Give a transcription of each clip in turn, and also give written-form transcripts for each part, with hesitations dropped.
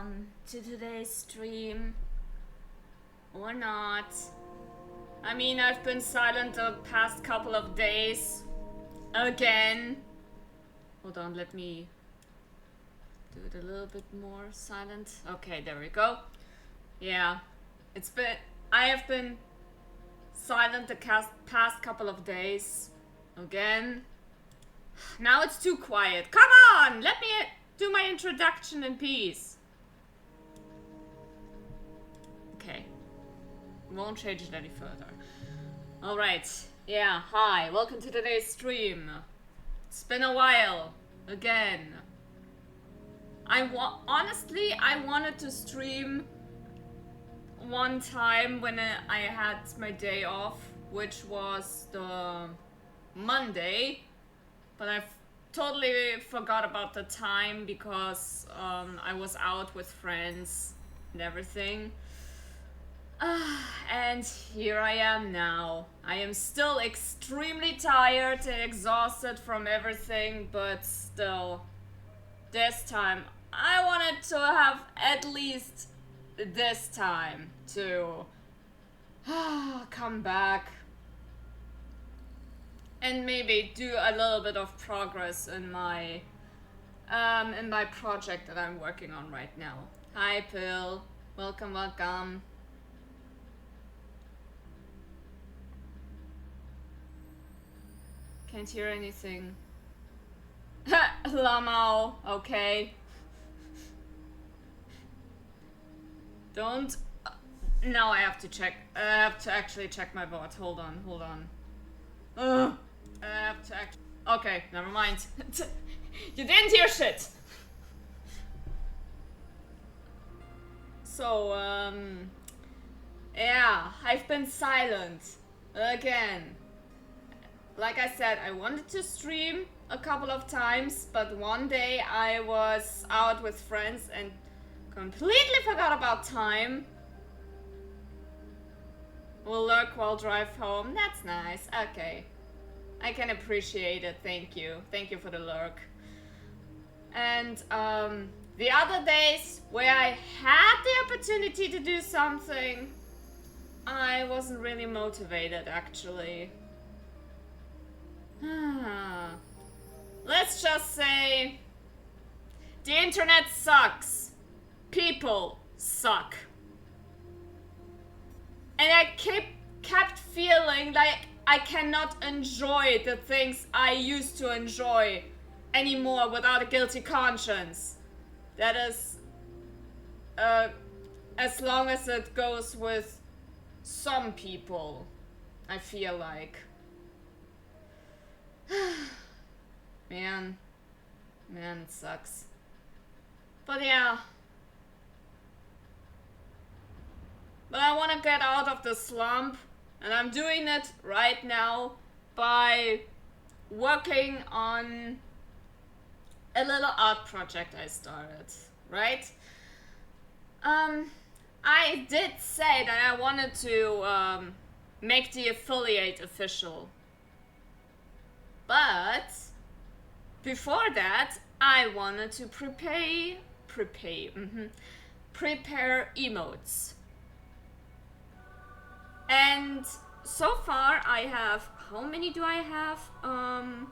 welcome to today's stream. Or not. I mean, I've been silent the past couple of days. Again. Hold on, let me do it a little bit more silent. Okay, there we go. Yeah, I have been silent the past couple of days. Again. Now it's too quiet. Come on, let me do my introduction in peace. Okay. Won't change it any further. Alright. Yeah, hi. Welcome to today's stream. It's been a while. Again. Honestly, I wanted to stream one time when I had my day off, which was the Monday. But I totally forgot about the time because I was out with friends and everything. And here I am now. I am still extremely tired and exhausted from everything, but still, this time I wanted to have at least this time to come back and maybe do a little bit of progress in my project that I'm working on right now. Hi Pill, welcome, welcome. Can't hear anything. Lamau, okay. Don't. Now I have to check. I have to actually check my bot. Hold on, hold on. I have to actually. Okay, never mind. You didn't hear shit. So, yeah, I've been silent again. Like I said, I wanted to stream a couple of times, but one day I was out with friends and completely forgot about time. Will lurk while drive home. That's nice. Okay. I can appreciate it. Thank you. Thank you for the lurk. And the other days where I had the opportunity to do something, I wasn't really motivated actually. Let's just say the internet sucks. People suck. And I kept feeling like I cannot enjoy the things I used to enjoy anymore without a guilty conscience. That is, as long as it goes with some people, I feel like. Man, it sucks. But yeah. But I want to get out of the slump, and I'm doing it right now by working on a little art project I started, right? I did say that I wanted to make the affiliate official. But before that, I wanted to prepare emotes. And so far I have, how many do I have? Not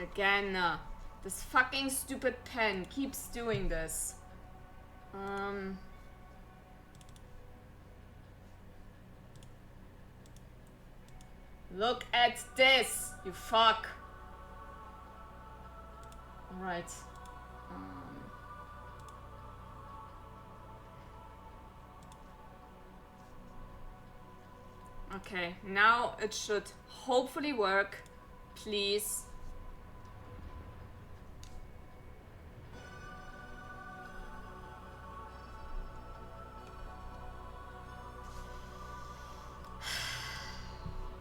again. This fucking stupid pen keeps doing this. Look at this, you fuck. Alright. Okay, now it should hopefully work. Please.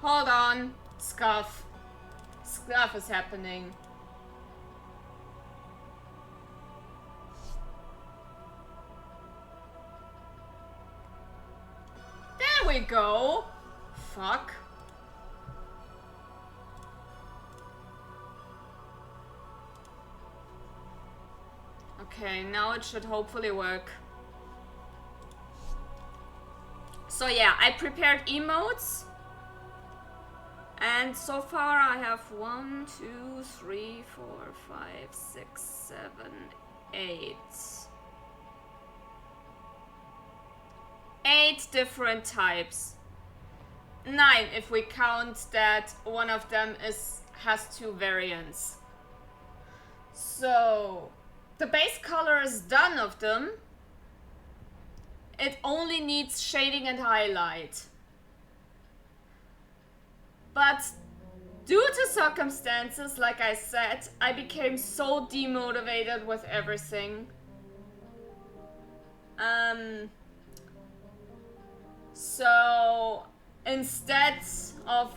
Hold on. Scuff. Scuff is happening. There we go. Fuck. Okay, now it should hopefully work. So yeah, I prepared emotes. And so far I have 1, 2, 3, 4, 5, 6, 7, 8. 8 different types. 9 if we count that one of them has 2 variants. So the base color is done of them. It only needs shading and highlight. But due to circumstances, like I said, I became so demotivated with everything. So instead of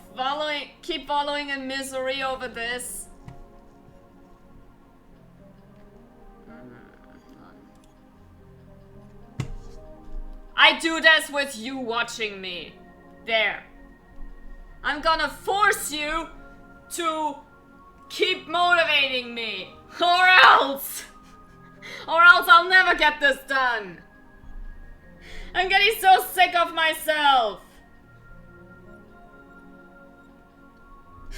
keep following in misery over this, I do this with you watching me. There. I'm gonna force you to keep motivating me, or else I'll never get this done. I'm getting so sick of myself.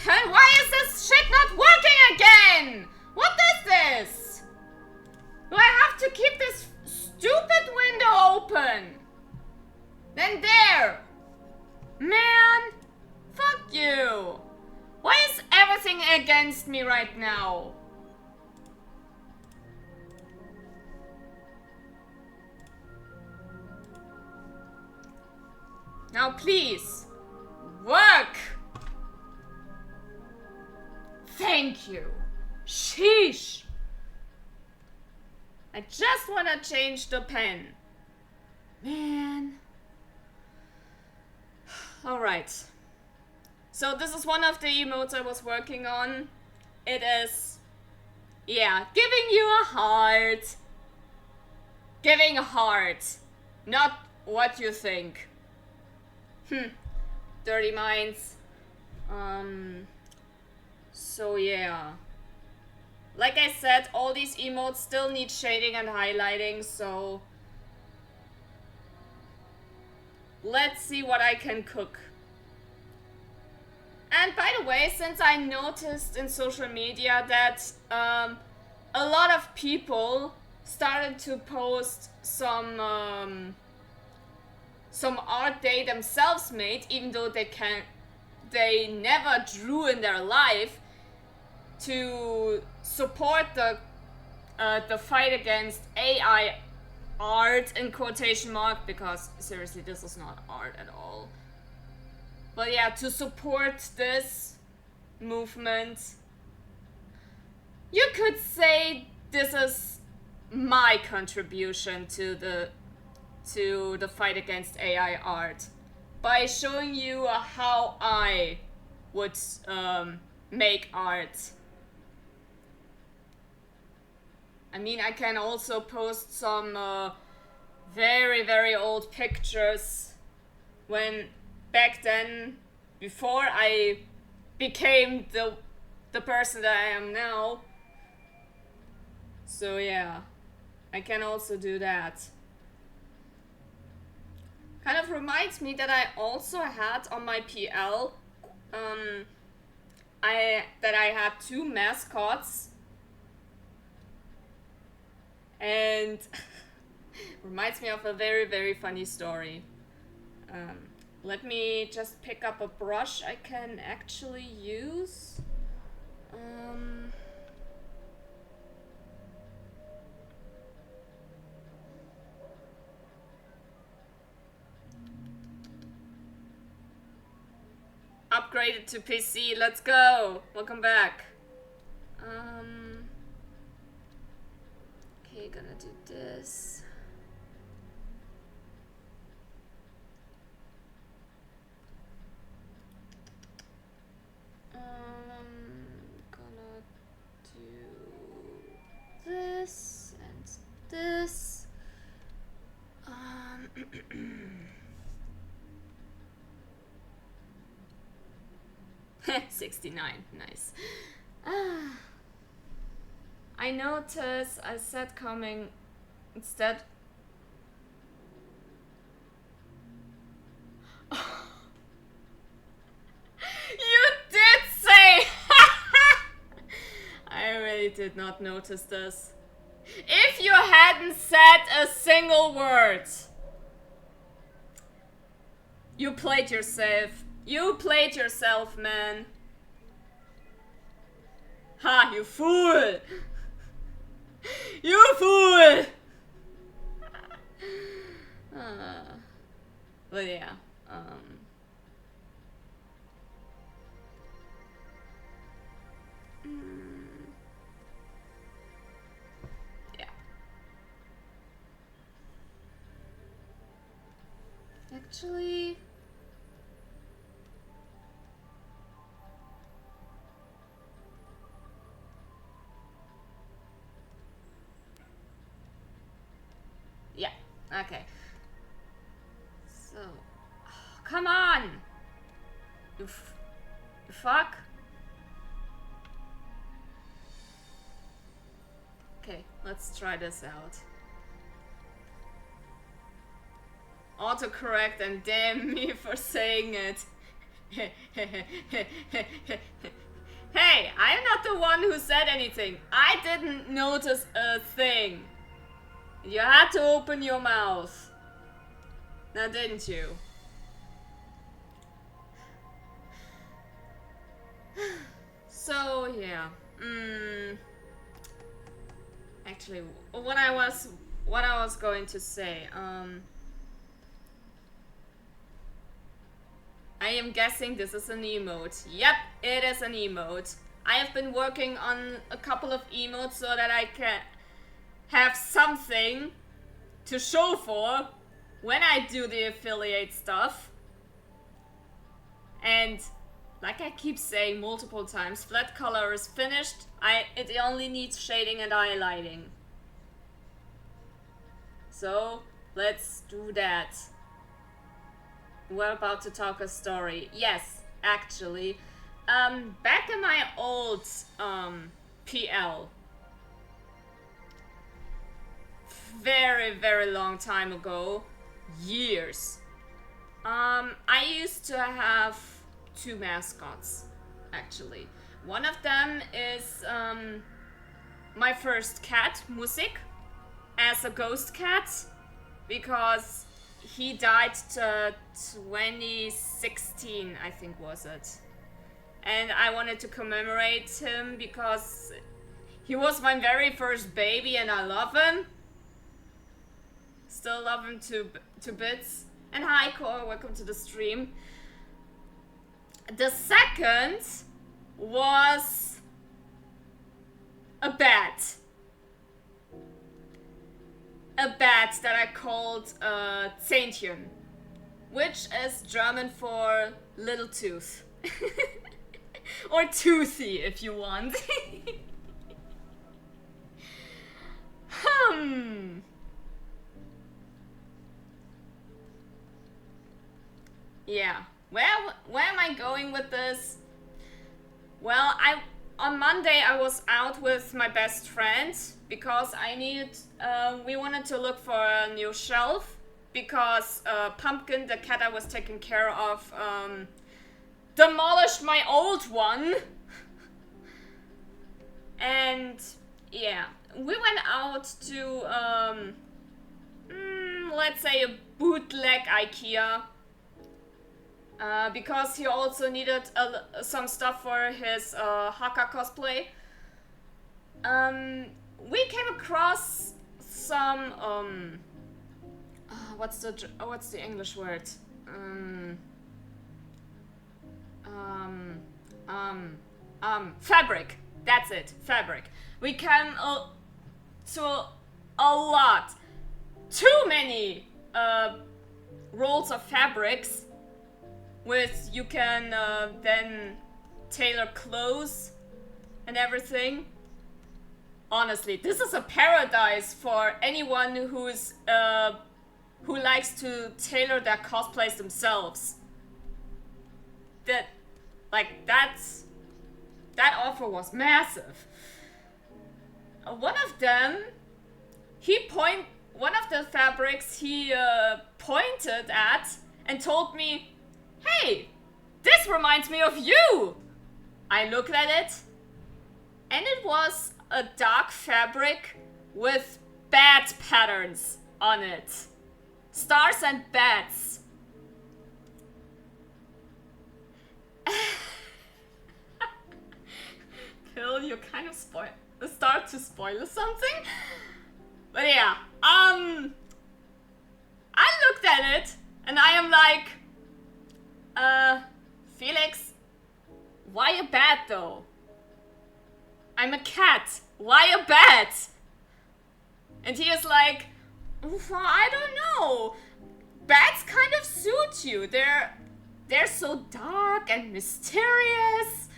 And why is this shit not working again? What is this? Do I have to keep this stupid window open? Then there. Man, fuck you. Why is everything against me right now? Now please, work! Thank you. Sheesh. I just wanna change the pen. Man. Alright. So this is one of the emotes I was working on. It is, yeah, giving you a heart. Giving a heart. Not what you think. Dirty minds. So yeah. Like I said, all these emotes still need shading and highlighting, so let's see what I can cook. And by the way, since I noticed in social media that a lot of people started to post some art they themselves made, even though they never drew in their life, to support the fight against AI art in quotation mark, because seriously, this is not art at all. But yeah, to support this movement, you could say this is my contribution to the fight against AI art, by showing you how I would make art. I mean, I can also post some very, very old pictures when back then, before I became the person that I am now. So yeah, I can also do that. Kind of reminds me that I also had on my PL, I had 2 mascots, and reminds me of a very, very funny story. Let me just pick up a brush I can actually use. Upgraded to PC, let's go! Welcome back. Okay, gonna do this. Gonna do this and this. 69, nice. I noticed I said coming instead. You did say! I really did not notice this. If you hadn't said a single word. You played yourself. You played yourself, man. Ha, you fool! You fool! But yeah, yeah. Actually, yeah, okay. So, come on! You fuck? Okay, let's try this out. Autocorrect and damn me for saying it. Hey, I'm not the one who said anything. I didn't notice a thing. You had to open your mouth. Now didn't you? So yeah. Actually, what I was going to say, I am guessing this is an emote. Yep, it is an emote. I have been working on a couple of emotes so that I can have something to show for when I do the affiliate stuff. And like I keep saying multiple times, flat color is finished. It only needs shading and highlighting. So let's do that. We're about to talk a story. Yes, actually. Back in my old PL, very, very long time ago, years, I used to have two mascots, actually. One of them is my first cat, Musik, as a ghost cat, because he died 2016, I think was it. And I wanted to commemorate him because he was my very first baby and I love him. Still love him to bits. And hi Cor, welcome to the stream. The second was a bat. A bat that I called Zähnchen, which is German for little tooth. Or toothy if you want. Yeah. Where am I going with this? Well, on Monday I was out with my best friend because we wanted to look for a new shelf because Pumpkin, the cat I was taking care of, demolished my old one. And yeah, we went out to let's say a bootleg IKEA. Because he also needed some stuff for his Haka cosplay. We came across some what's the English word? Fabric. That's it. Fabric. We came to a lot, too many rolls of fabrics. With you can then tailor clothes and everything. Honestly, this is a paradise for anyone who likes to tailor their cosplays themselves. That offer was massive. one of them, one of the fabrics he pointed at and told me, "Hey, this reminds me of you." I looked at it, and it was a dark fabric with bat patterns on it. Stars and bats. Kill, you kind of start to spoil something. But yeah, I looked at it and I am like, Felix, why a bat though? I'm a cat. Why a bat? And he is like, well, I don't know. Bats kind of suit you. They're so dark and mysterious.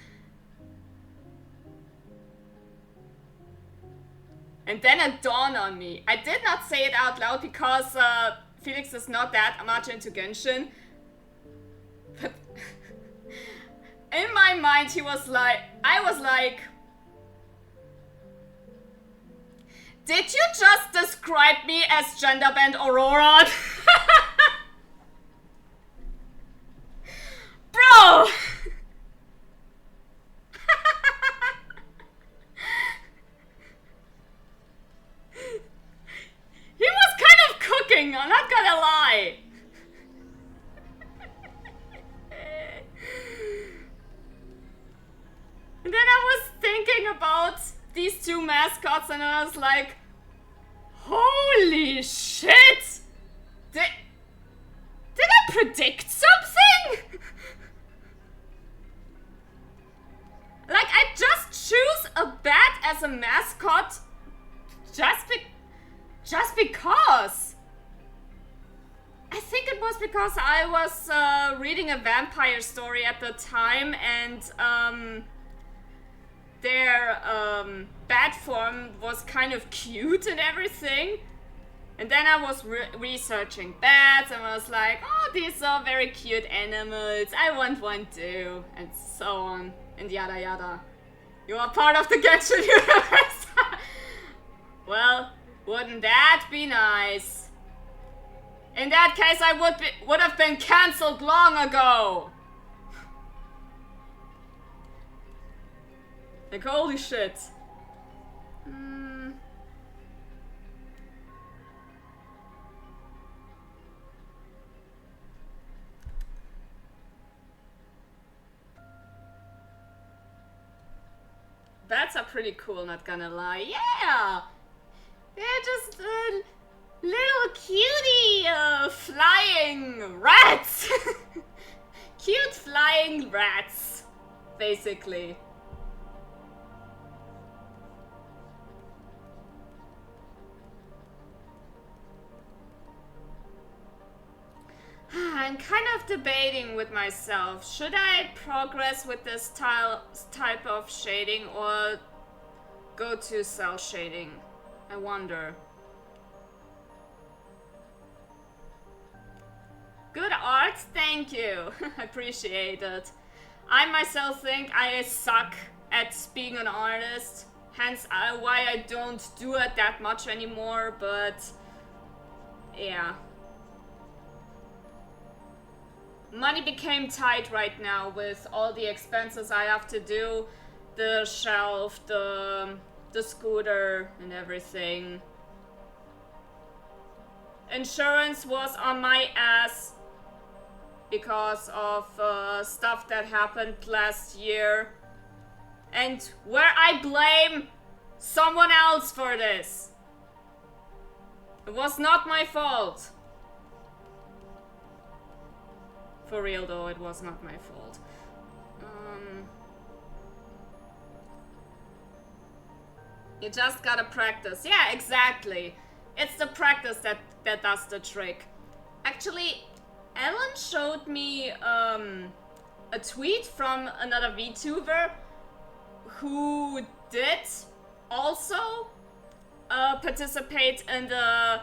And then it dawned on me. I did not say it out loud because Felix is not that much into Genshin. But in my mind, I was like, did you just describe me as genderbend Aurora? Bro! He was kind of cooking, I'm not gonna lie. And then I was thinking about these two mascots and I was like, holy shit! Did I predict something? Like, I just choose a bat as a mascot just because. I think it was because I was reading a vampire story at the time and their bat form was kind of cute and everything. And then I was researching bats and I was like, oh, these are very cute animals. I want one too. And so on. And yada yada. You are part of the Genshin universe. Well, wouldn't that be nice? In that case, I would have been cancelled long ago. Like, holy shit. Bats are pretty cool, not gonna lie. Yeah! They're just little cutie flying rats! Cute flying rats, basically. I'm kind of debating with myself, should I progress with this type of shading or go to cell shading? I wonder. Good art, thank you. I appreciate it. I myself think I suck at being an artist, hence why I don't do it that much anymore, but yeah. Money became tight right now with all the expenses I have to do. The shelf, the scooter and everything. Insurance was on my ass because of stuff that happened last year. And where I blame someone else for this. It was not my fault. For real though, it was not my fault. You just gotta practice. Yeah, exactly. It's the practice that does the trick. Actually, Ellen showed me a tweet from another VTuber who did also participate in the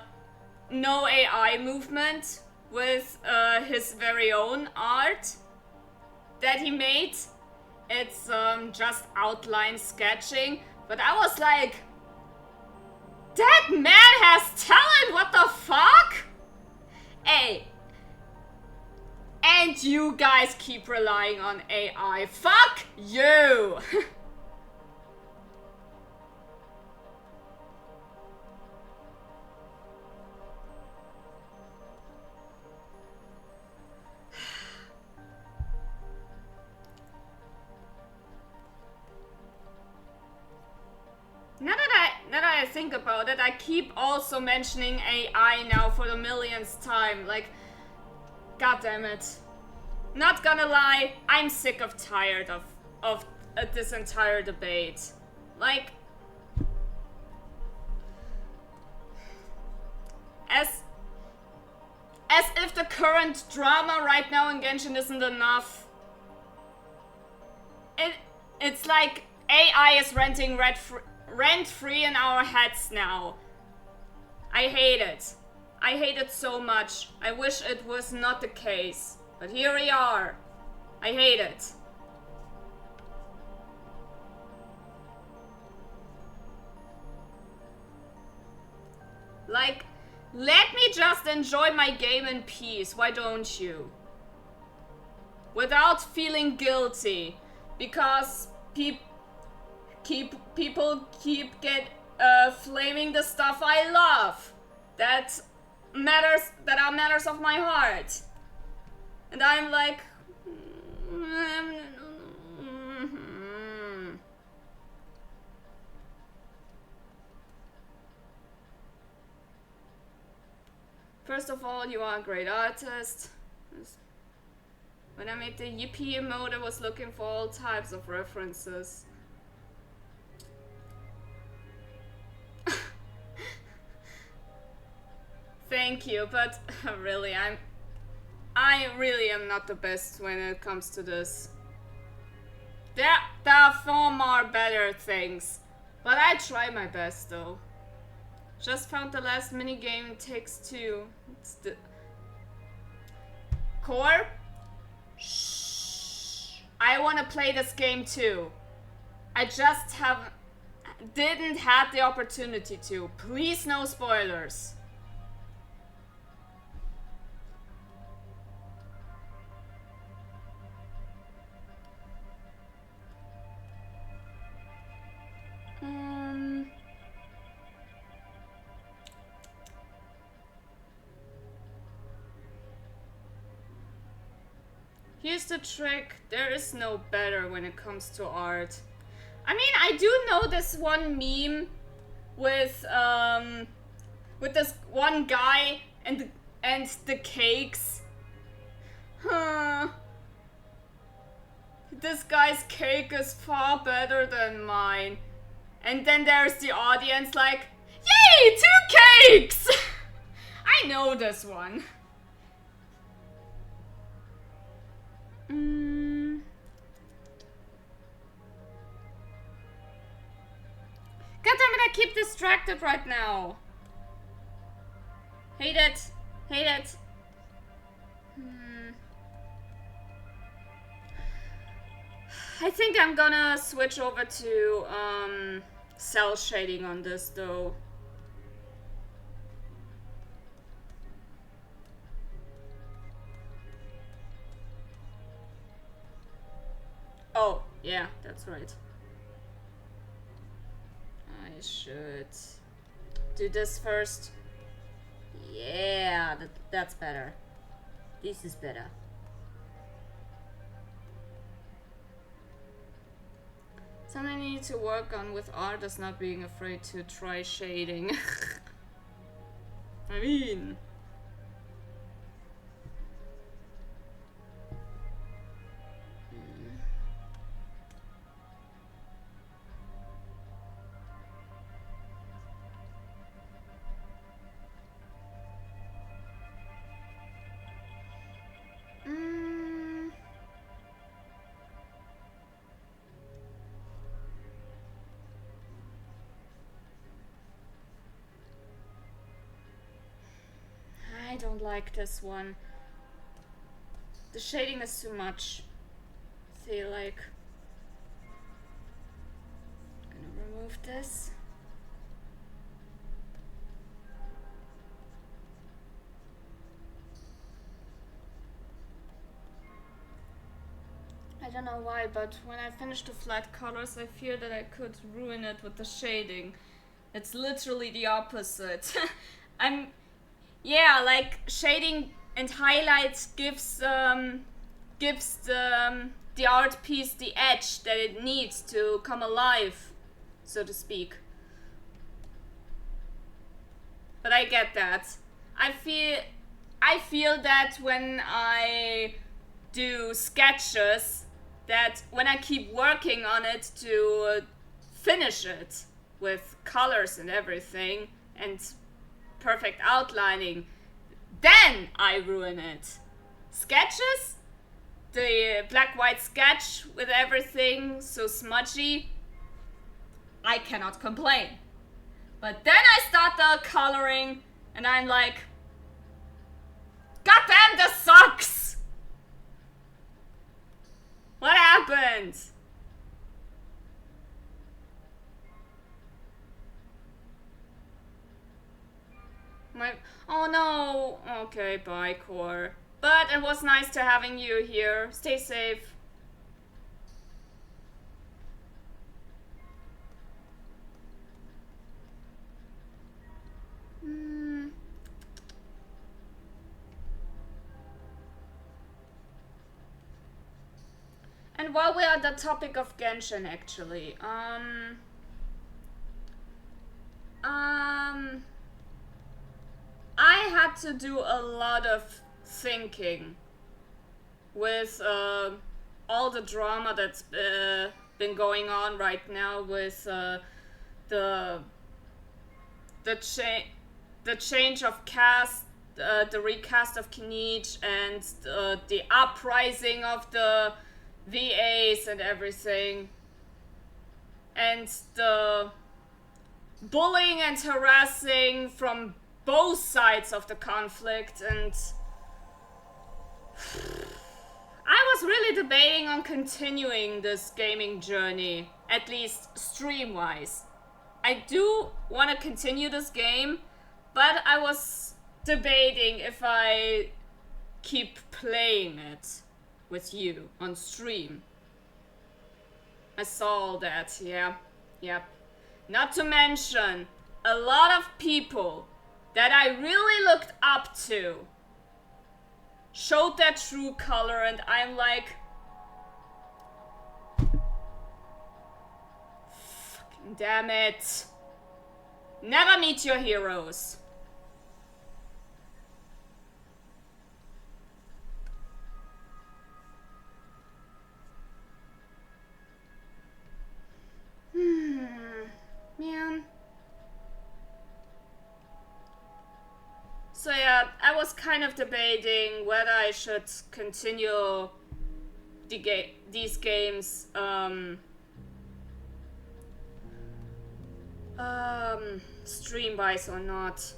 No AI movement with his very own art that he made. It's just outline sketching, but I was like, That man has talent, what the fuck? Hey. And you guys keep relying on AI. Fuck you! Now that I think about it, I keep also mentioning AI now for the millionth time. Like, god damn it. Not gonna lie, I'm sick of tired of this entire debate. Like, as if the current drama right now in Genshin isn't enough. It's like AI is renting rent-free in our heads now. I hate it. I hate it so much. I wish it was not the case. But here we are. I hate it. Like, let me just enjoy my game in peace, why don't you? Without feeling guilty. Because people keep flaming the stuff I love. That are matters of my heart. And I'm like... First of all, you are a great artist. When I made the yippee emote, I was looking for all types of references. Thank you, but really, I really am not the best when it comes to this. There are far more better things, but I try my best though. Just found the last minigame in Takes Two. It's the Core? Shh. I want to play this game too. I just didn't have the opportunity to. Please no spoilers. Here's the trick, there is no better when it comes to art. I mean, I do know this one meme with this one guy and the cakes. Huh. This guy's cake is far better than mine. And then there's the audience like, yay, 2 cakes! I know this one. Goddammit, I keep distracted right now. Hate it. Hate it. I think I'm gonna switch over to cell shading on this though. Oh, yeah, that's right. I should do this first. Yeah, that's better. This is better. Something I need to work on with art is not being afraid to try shading. I mean... I don't like this one. The shading is too much. I feel like I'm gonna remove this. don't know why, but when I finish the flat colors, I fear that I could ruin it with the shading. It's literally the opposite. Yeah, like shading and highlights gives the art piece the edge that it needs to come alive, so to speak. But I get that. I feel that when I do sketches, that when I keep working on it to finish it with colors and everything and perfect outlining, then I ruin it. Sketches, the black-white sketch with everything so smudgy, I cannot complain. But then I start the coloring and I'm like, God damn, this sucks! What happened? Oh no! Okay, bye, Core. But it was nice to having you here. Stay safe. And while we're on the topic of Genshin, actually, I had to do a lot of thinking with all the drama that's been going on right now with the change of cast, the recast of Kinich, and the uprising of the VAs and everything, and the bullying and harassing from both sides of the conflict, and I was really debating on continuing this gaming journey, at least stream-wise. I do want to continue this game, but I was debating if I keep playing it with you on stream. I saw all that, yeah. Yep. Not to mention, a lot of people that I really looked up to showed their true color, and I'm like, fucking damn it. Never meet your heroes. Man. So yeah, I was kind of debating whether I should continue these games stream-wise or not.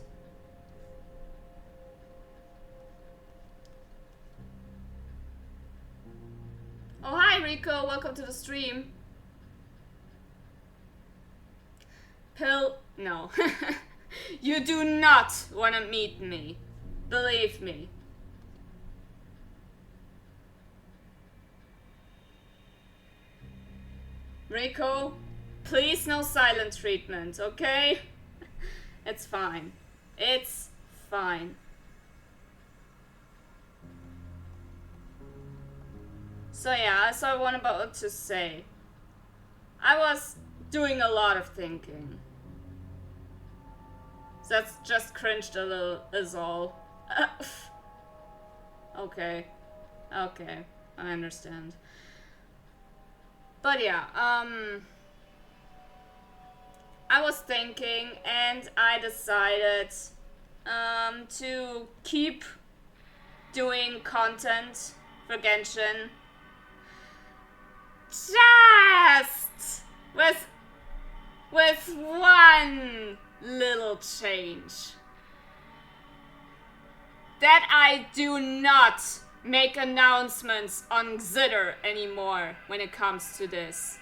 Oh hi Rico, welcome to the stream. Pill, no. You do not want to meet me. Believe me. Rico, please no silent treatment, okay? It's fine. It's fine. So yeah, as I was about to say, I was doing a lot of thinking. That's just cringed a little, is all. Okay. Okay, I understand. But yeah, I was thinking and I decided to keep doing content for Genshin. Just with one little change. That I do not make announcements on Xitter anymore when it comes to this.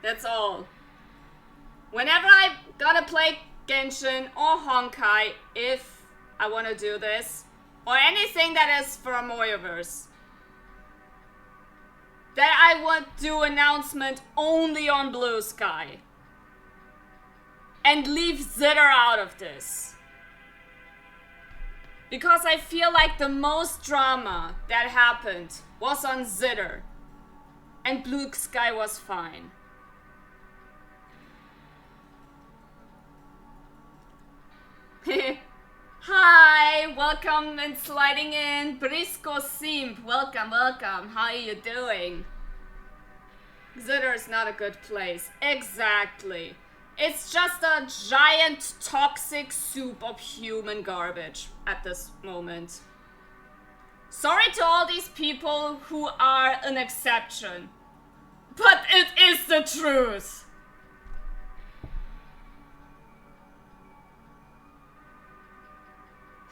That's all. Whenever I gotta play Genshin or Honkai, if I wanna do this, or anything that is for Moyoverse, that I would do announcement only on Blue Sky. And leave Zitter out of this. Because I feel like the most drama that happened was on Zitter. And Blue Sky was fine. Hi, welcome and sliding in. Brisco Simp, welcome, welcome. How are you doing? Zitter is not a good place. Exactly. It's just a giant toxic soup of human garbage at this moment. Sorry to all these people who are an exception. But it is the truth.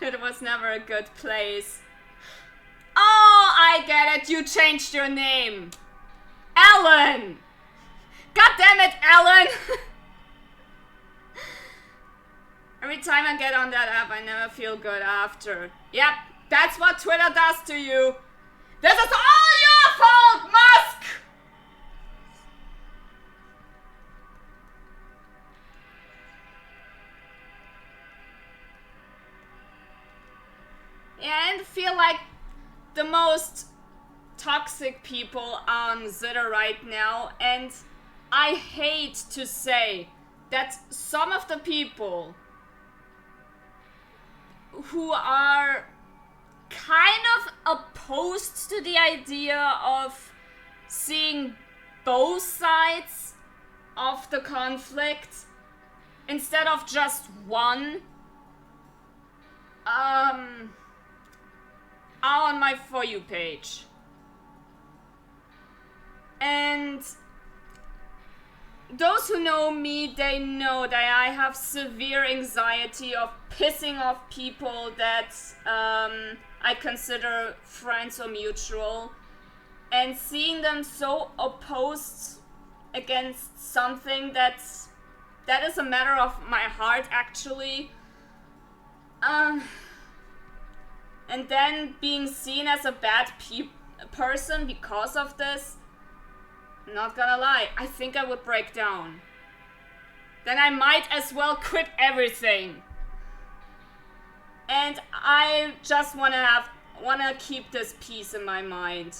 It was never a good place. Oh, I get it. You changed your name. Ellen! God damn it, Ellen! Every time I get on that app, I never feel good after. Yep, that's what Twitter does to you. This is all your fault, Musk! Yeah, and feel like the most toxic people on Zitter right now, and I hate to say that some of the people who are kind of opposed to the idea of seeing both sides of the conflict instead of just one are on my For You page. And those who know me, they know that I have severe anxiety of pissing off people that I consider friends or mutual. And seeing them so opposed against something that is a matter of my heart, actually. And then being seen as a bad person because of this, not gonna lie, I think I would break down. Then I might as well quit everything. And I just wanna keep this peace in my mind.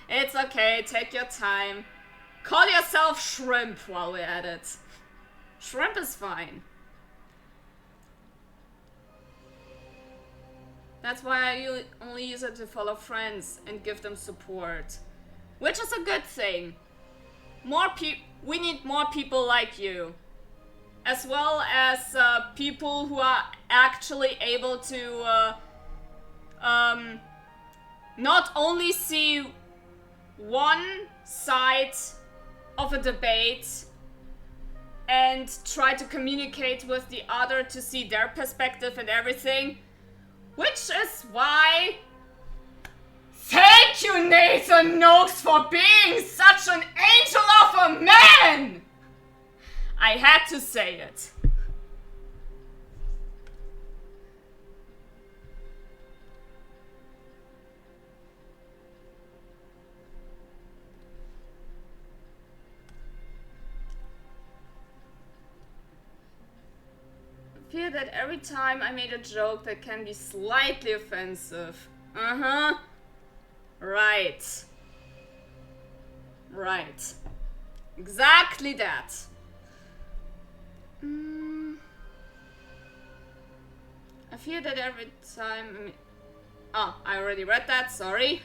It's okay, take your time. Call yourself Shrimp while we're at it. Shrimp is fine. That's why I only use it to follow friends and give them support. Which is a good thing. We need more people like you. As well as people who are actually able to not only see one side of a debate and try to communicate with the other to see their perspective and everything. Which is why... Thank you, Nathan Noakes, for being such an angel of a man! I had to say it. I fear that every time I made a joke that can be slightly offensive. Right. Right. Exactly that. I fear that every time... Oh, I already read that, sorry.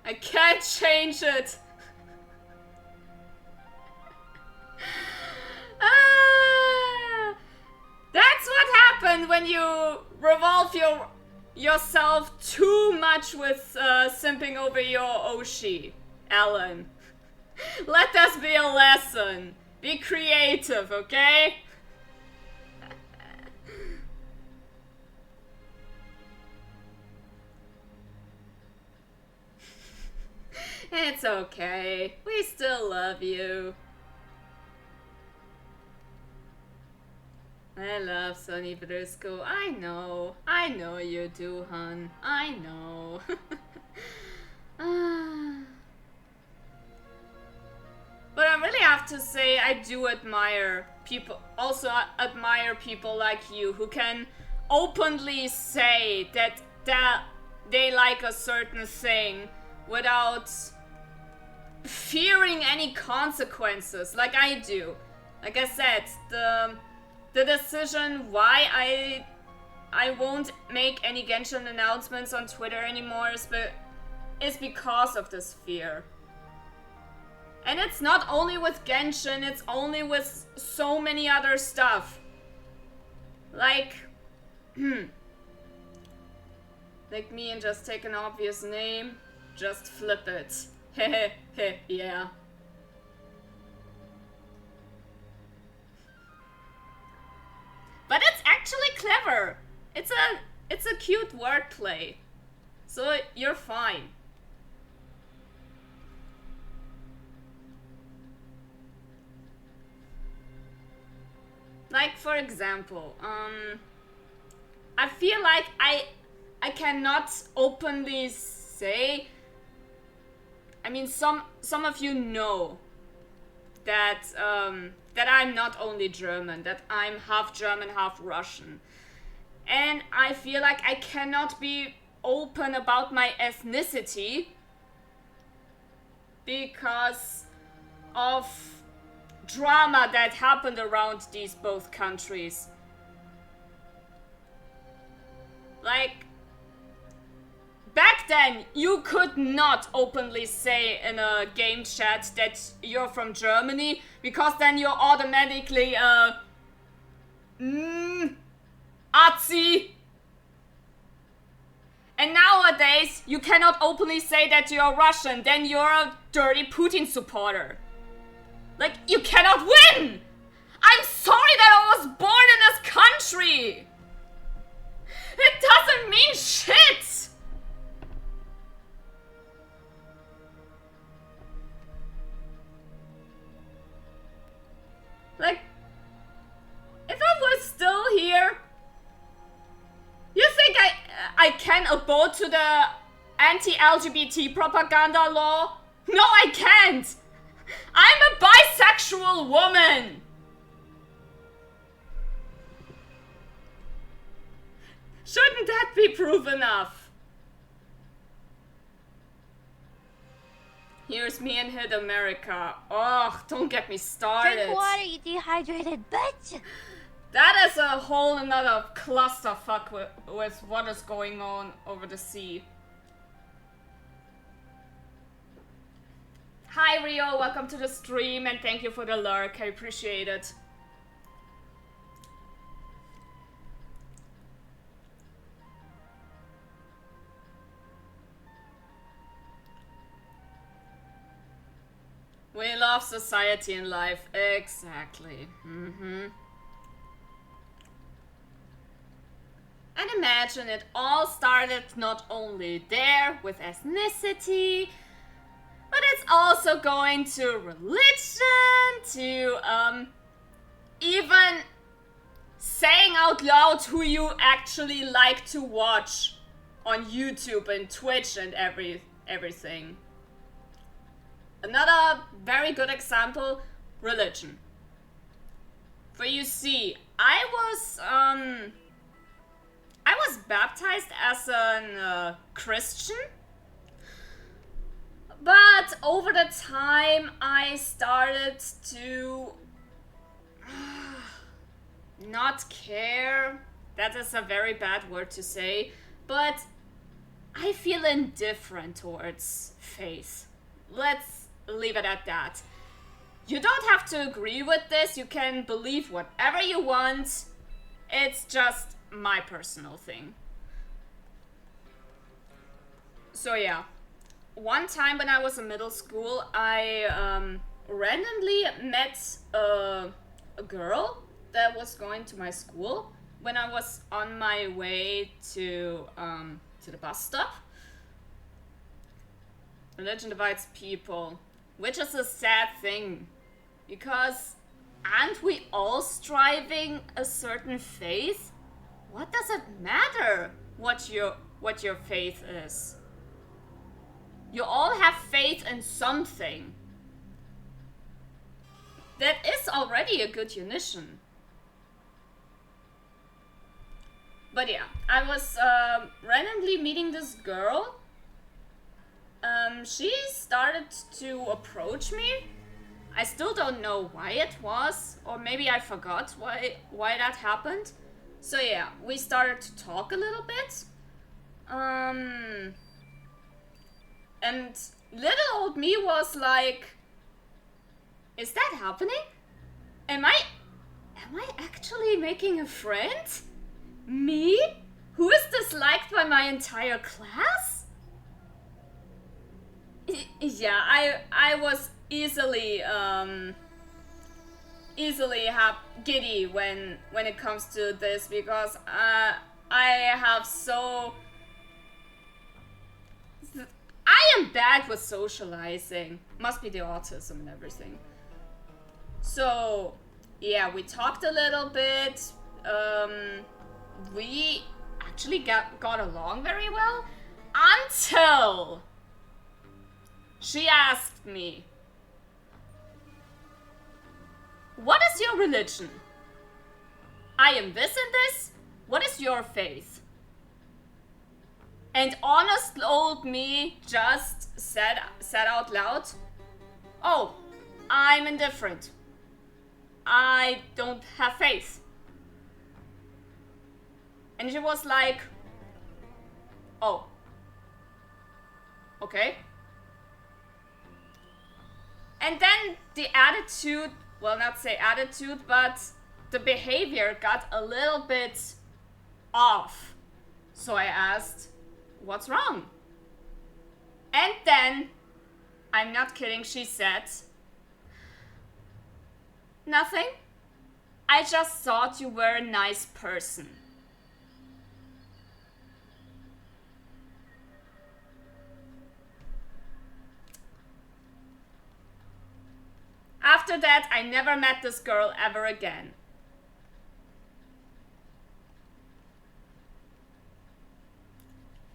I can't change it. That's what happened when you revolve yourself too much with simping over your Oshi, Alan. Let this be a lesson. Be creative, okay? It's okay. We still love you. I love Sonny Briscoe. I know. I know you do, hun. I know. But I really have to say I do admire people, also admire people like you who can openly say that they like a certain thing without fearing any consequences like I do. Like I said, the decision why I won't make any Genshin announcements on Twitter anymore is because of this fear. And it's not only with Genshin, it's only with so many other stuff. Like, like me and just take an obvious name, just flip it. Heh, yeah. But it's actually clever. It's a cute wordplay. So you're fine. Like, for example, I feel like I cannot openly say, I mean, some of you know that that I'm not only German, that I'm half German, half Russian. And I feel like I cannot be open about my ethnicity because of drama that happened around these both countries. Like, back then, you could not openly say in a game chat that you're from Germany, because then you're automatically Nazi. And nowadays, you cannot openly say that you're Russian, then you're a dirty Putin supporter. Like, you cannot win! I'm sorry that I was born in this country! It doesn't mean shit! Like, if I was still here, you think I can abode to the anti-LGBT propaganda law? No, I can't! I'm a bisexual woman! Shouldn't that be proof enough? Here's me and Hit America. Oh, don't get me started. Drink water, you dehydrated bitch! That is a whole another clusterfuck with what is going on over the sea. Hi Rio, welcome to the stream and thank you for the lurk, I appreciate it. We love society and life, exactly. And imagine it all started not only there with ethnicity, but it's also going to religion, to even saying out loud who you actually like to watch on YouTube and Twitch and everything. Another very good example, religion. For you see, I was baptized as a Christian. But over the time, I started to not care. That is a very bad word to say. But I feel indifferent towards faith. Let's leave it at that. You don't have to agree with this. You can believe whatever you want. It's just my personal thing. So yeah. One time when I was in middle school, I randomly met a girl that was going to my school when I was on my way to the bus stop. Religion divides people, which is a sad thing. Because aren't we all striving a certain faith? What does it matter what your faith is? You all have faith in something. That is already a good unition. But yeah, I was randomly meeting this girl. She started to approach me. I still don't know why it was, or maybe I forgot why that happened. So yeah, we started to talk a little bit. And little old me was like, is that happening? Am I actually making a friend? Me? Who is disliked by my entire class? Yeah, I was easily giddy when it comes to this, because I am bad with socializing. Must be the autism and everything. So yeah, we talked a little bit. We actually got along very well until she asked me, what is your religion? I am this and this. What is your faith? And honest old me just said out loud, oh, I'm indifferent. I don't have faith. And she was like, oh, okay. And then the attitude, well, not say attitude, but the behavior got a little bit off. So I asked, what's wrong? And then, I'm not kidding, she said, nothing. I just thought you were a nice person. After that, I never met this girl ever again.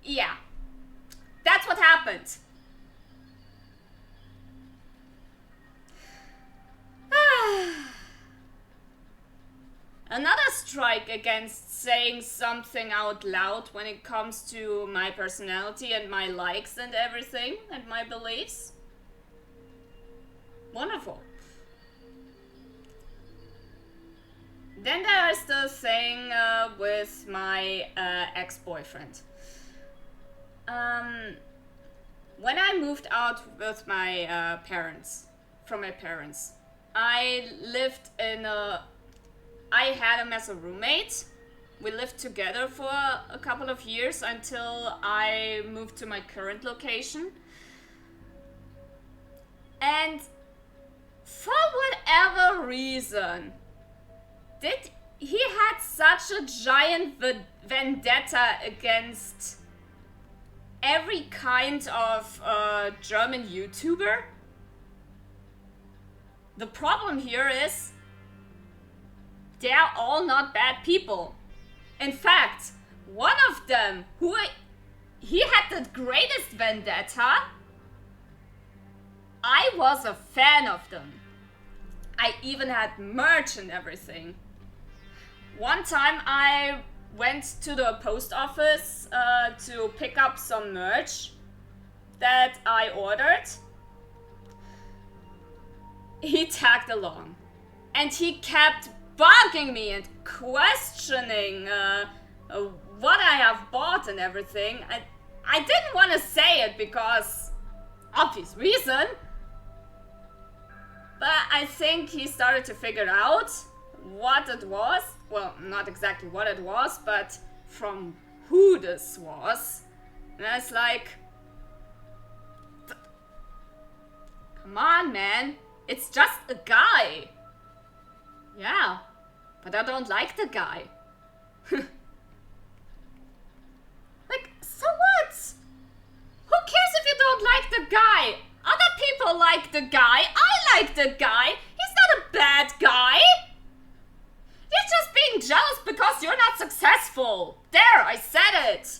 Yeah, that's what happened. Another strike against saying something out loud when it comes to my personality and my likes and everything and my beliefs. Wonderful. Then there is the thing with my ex-boyfriend. When I moved out with my from my parents, I had him as a roommate. We lived together for a couple of years until I moved to my current location. And for whatever reason, he had such a giant vendetta against every kind of German YouTuber. The problem here is they are all not bad people. In fact, one of them, he had the greatest vendetta, I was a fan of them. I even had merch and everything. One time I went to the post office to pick up some merch that I ordered. He tagged along and he kept bugging me and questioning what I have bought and everything. I didn't want to say it because obvious reason, but I think he started to figure out what it was. Well, not exactly what it was, but from who this was. And I was like, come on, man. It's just a guy. Yeah, but I don't like the guy. Like, so what? Who cares if you don't like the guy? like the guy. I like the guy. He's not a bad guy. You're just being jealous because you're not successful. There, I said it.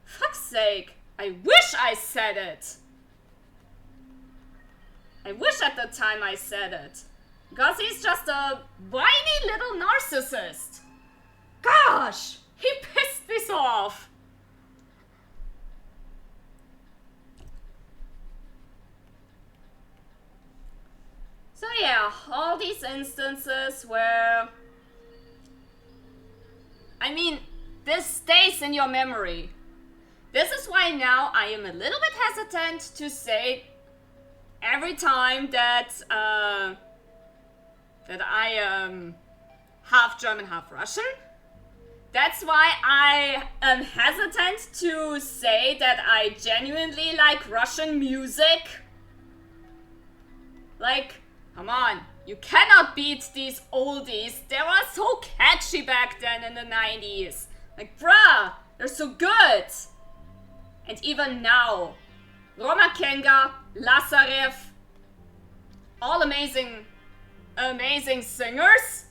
Fuck's sake. I wish I said it. I wish at the time I said it. Because he's just a whiny little narcissist. Gosh, he pissed me off. So yeah, all these instances where... I mean, this stays in your memory. This is why now I am a little bit hesitant to say every time that that I am half German, half Russian. That's why I am hesitant to say that I genuinely like Russian music. Like, come on, you cannot beat these oldies. They were so catchy back then in the 90s. Like, bruh, they're so good. And even now, Roma Kenga, Lazarev, all amazing singers.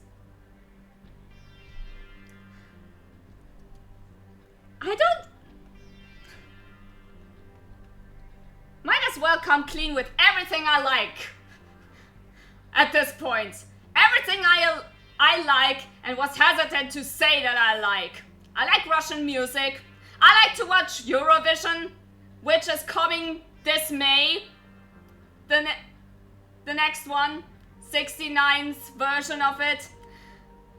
Might as well come clean with everything I like. At this point, everything I like and was hesitant to say that I like. I like Russian music. I like to watch Eurovision, which is coming this May. The next one, 69th version of it.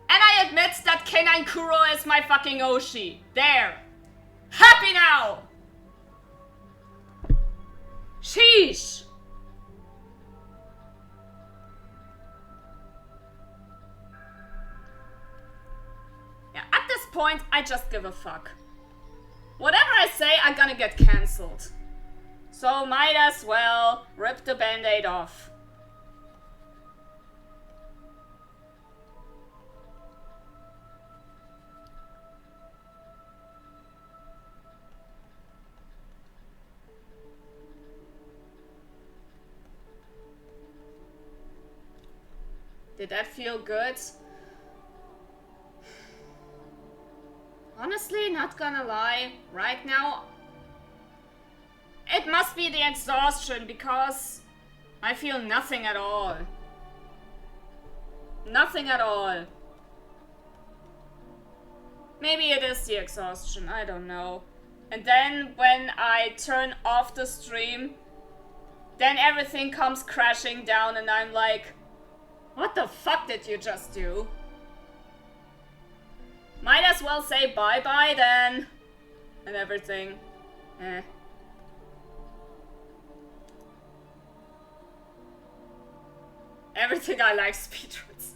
And I admit that K9 Kuro is my fucking Oshi. There. Happy now! Sheesh! Yeah, at this point, I just give a fuck. Whatever I say, I'm gonna get cancelled. So might as well rip the band-aid off. Did that feel good? Honestly, not gonna lie, right now, it must be the exhaustion because I feel nothing at all. Nothing at all. Maybe it is the exhaustion, I don't know. And then when I turn off the stream, then everything comes crashing down and I'm like, what the fuck did you just do? Might as well say bye-bye then. And everything. Eh. Everything I like speedruns.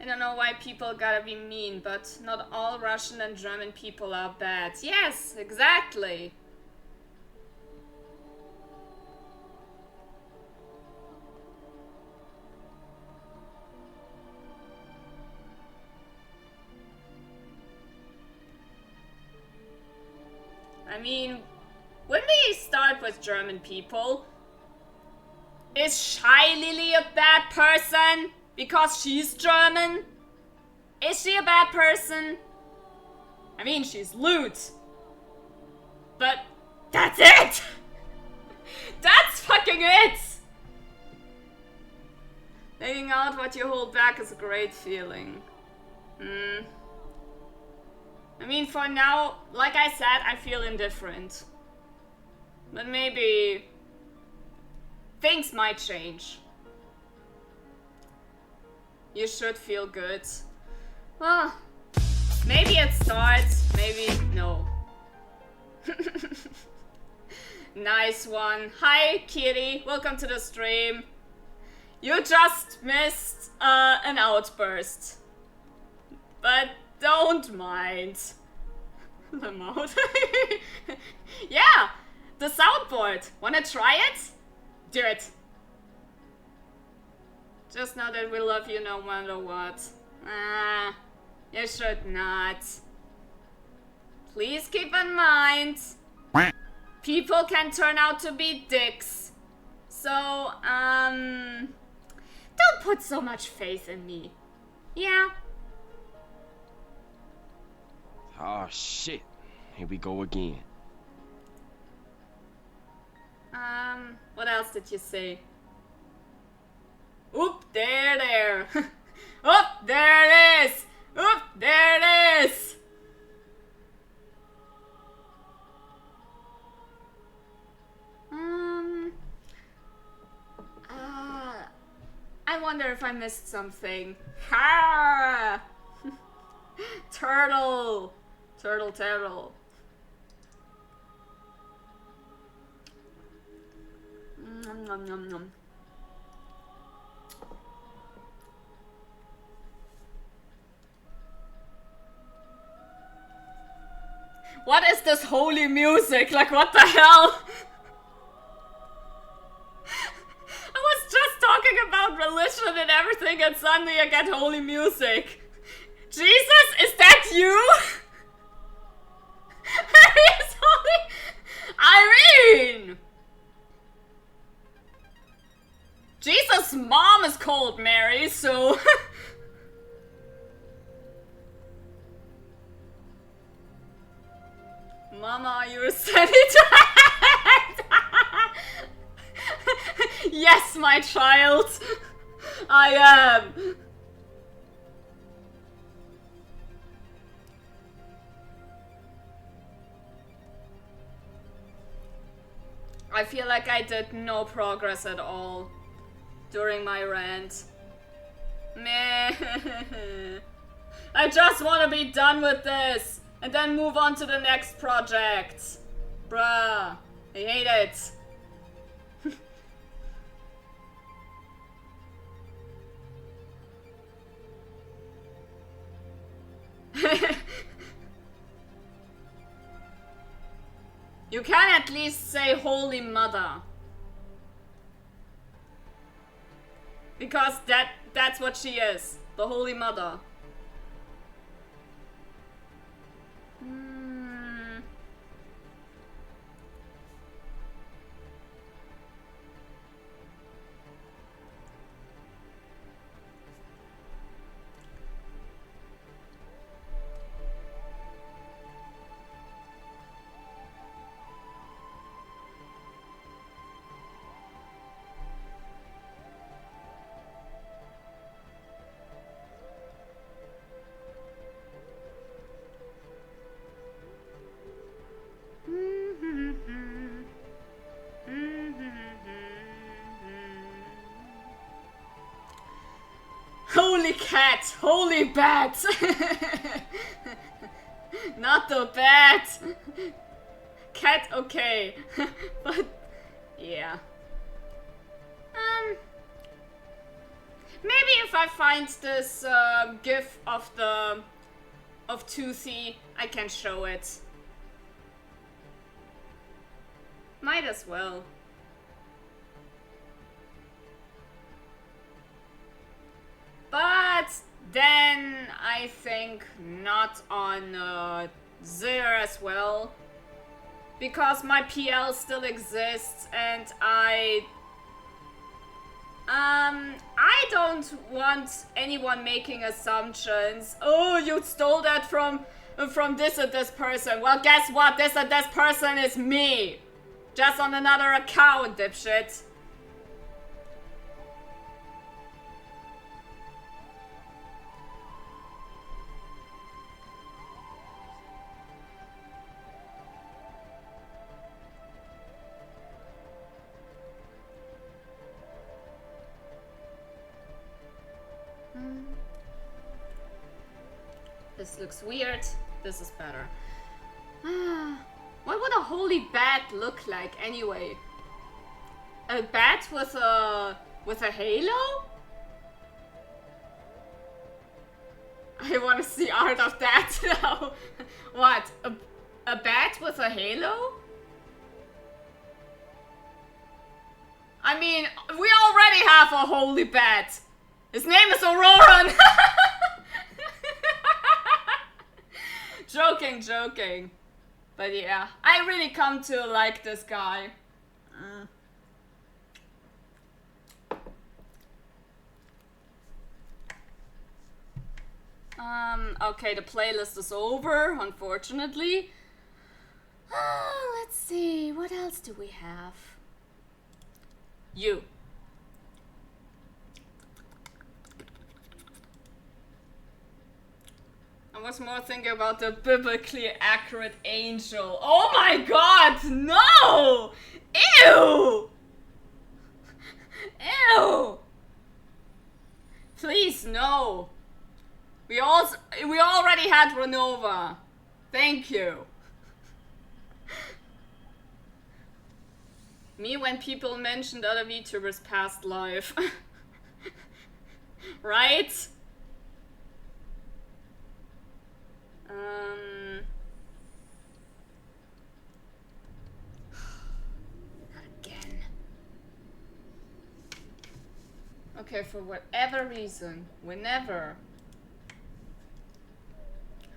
I don't know why people gotta be mean, but not all Russian and German people are bad. Yes, exactly. I mean, when we start with German people, is Shy Lily a bad person because she's German? Is she a bad person? I mean, she's lewd. But that's it! That's fucking it! Laying out what you hold back is a great feeling. I mean, for now, like I said, I feel indifferent. But maybe things might change. You should feel good. Well, maybe it starts, maybe no. Nice one. Hi, Kitty. Welcome to the stream. You just missed an outburst. But don't mind. The mouth. Yeah, the soundboard. Wanna try it? Do it. Just know that we love you no matter what. You should not. Please keep in mind, people can turn out to be dicks. So, don't put so much faith in me. Yeah. Oh shit. Here we go again. What else did you say? Oop, there. Oop, there it is. Oop, there it is. I wonder if I missed something. Ha! Turtle. Turtle. Nom. What is this holy music? Like, what the hell? I was just talking about religion and everything, and suddenly I get holy music. Jesus, is that you? Mary is holy. Irene! Jesus' mom is called Mary, so... Mama, you're sanitized! Yes, my child! I am! I feel like I did no progress at all during my rant. Meh. I just want to be done with this and then move on to the next project. Bruh, I hate it. You can at least say Holy Mother. Because that's what she is. The Holy Mother. Holy cat! Holy bat! Not the bat! Cat, okay. But, yeah. Maybe if I find this gif of Toothy, I can show it. Might as well. But then I think not on there as well, because my PL still exists and I don't want anyone making assumptions. Oh, you stole that from this and this person. Well, guess what? This and this person is me, just on another account, dipshit. This looks weird. This is better. What would a holy bat look like anyway? A bat with a halo? I want to see art of that now. What? A bat with a halo? I mean, we already have a holy bat. His name is Auroran. Joking. But yeah, I really come to like this guy. Okay, the playlist is over, unfortunately. Let's see, what else do we have? You. I was more thinking about the biblically accurate angel. Oh my god, no! Ew! Ew! Please, no. We already had Renova. Thank you. Me when people mentioned other VTubers' past life. Right? Again. Okay, for whatever reason, whenever.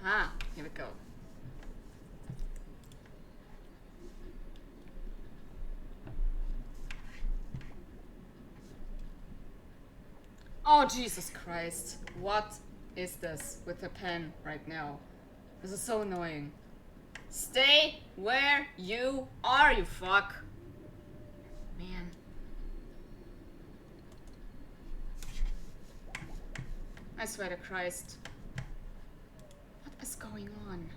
Ah, here we go. Oh, Jesus Christ. What is this with the pen right now? This is so annoying. Stay where you are, you fuck. Man. I swear to Christ. What is going on?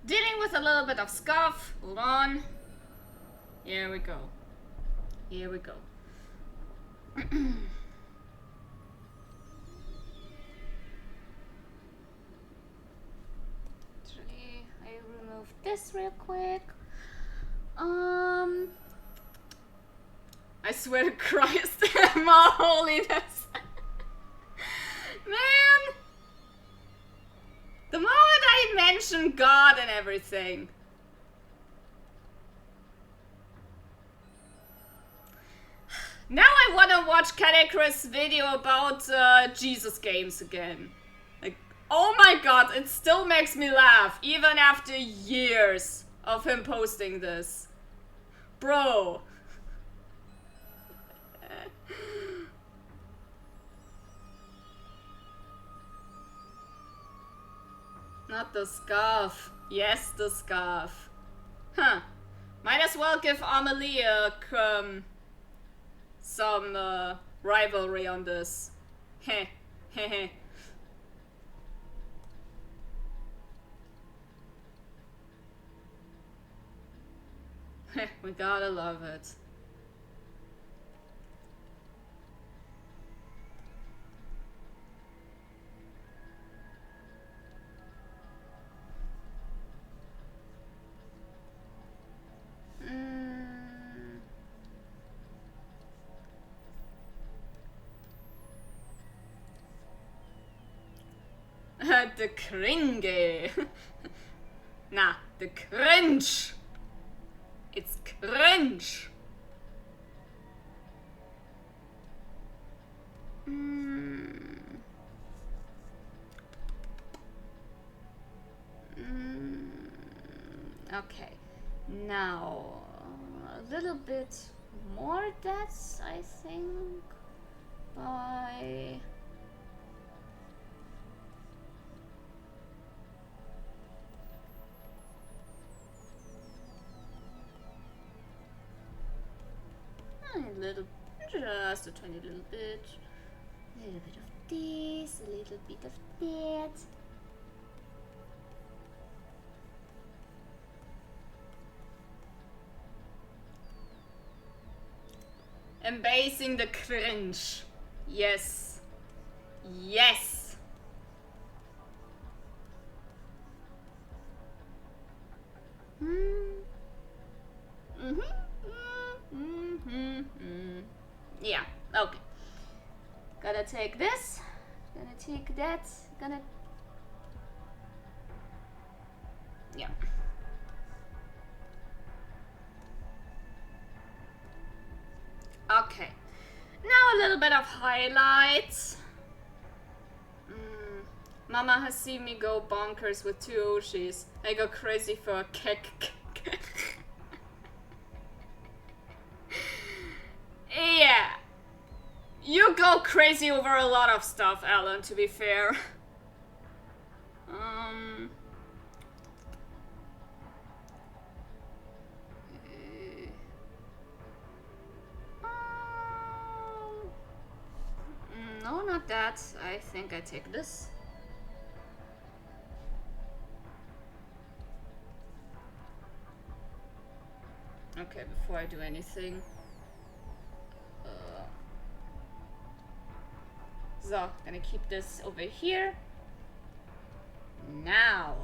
Dealing with a little bit of scuff. Hold on. Here we go. Here we go. Actually, I remove this real quick. I swear to Christ, my holiness. Man! The moment I mention God and everything. Now I wanna watch Catechris' video about Jesus games again. Like, oh my god, it still makes me laugh, even after years of him posting this. Bro. Not the scarf. Yes, the scarf. Huh. Might as well give Amelie some rivalry on this. Heh. Heh. We gotta love it. The cringe. Nah, the cringe. It's cringe. Okay, now a little bit more deaths, I think, by a little, just a tiny little bit. A little bit of this, a little bit of that. Embracing the cringe. Yes. Yes. Yeah, okay. Gotta take this. Gonna take that. Gonna... Yeah. Okay. have highlights. Mama has seen me go bonkers with 2 Oshis. I go crazy for a kick. Yeah. You go crazy over a lot of stuff, Alan, to be fair. No, not that. I think I take this. Okay, before I do anything. So, gonna keep this over here. Now.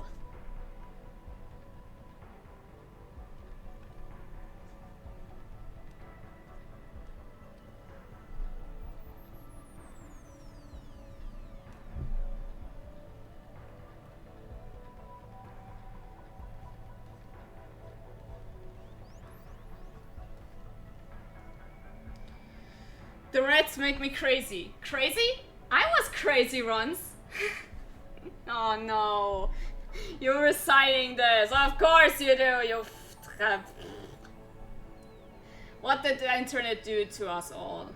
The rats make me crazy. Crazy? I was crazy once. Oh no. You're reciting this. Of course you do, you What did the internet do to us all?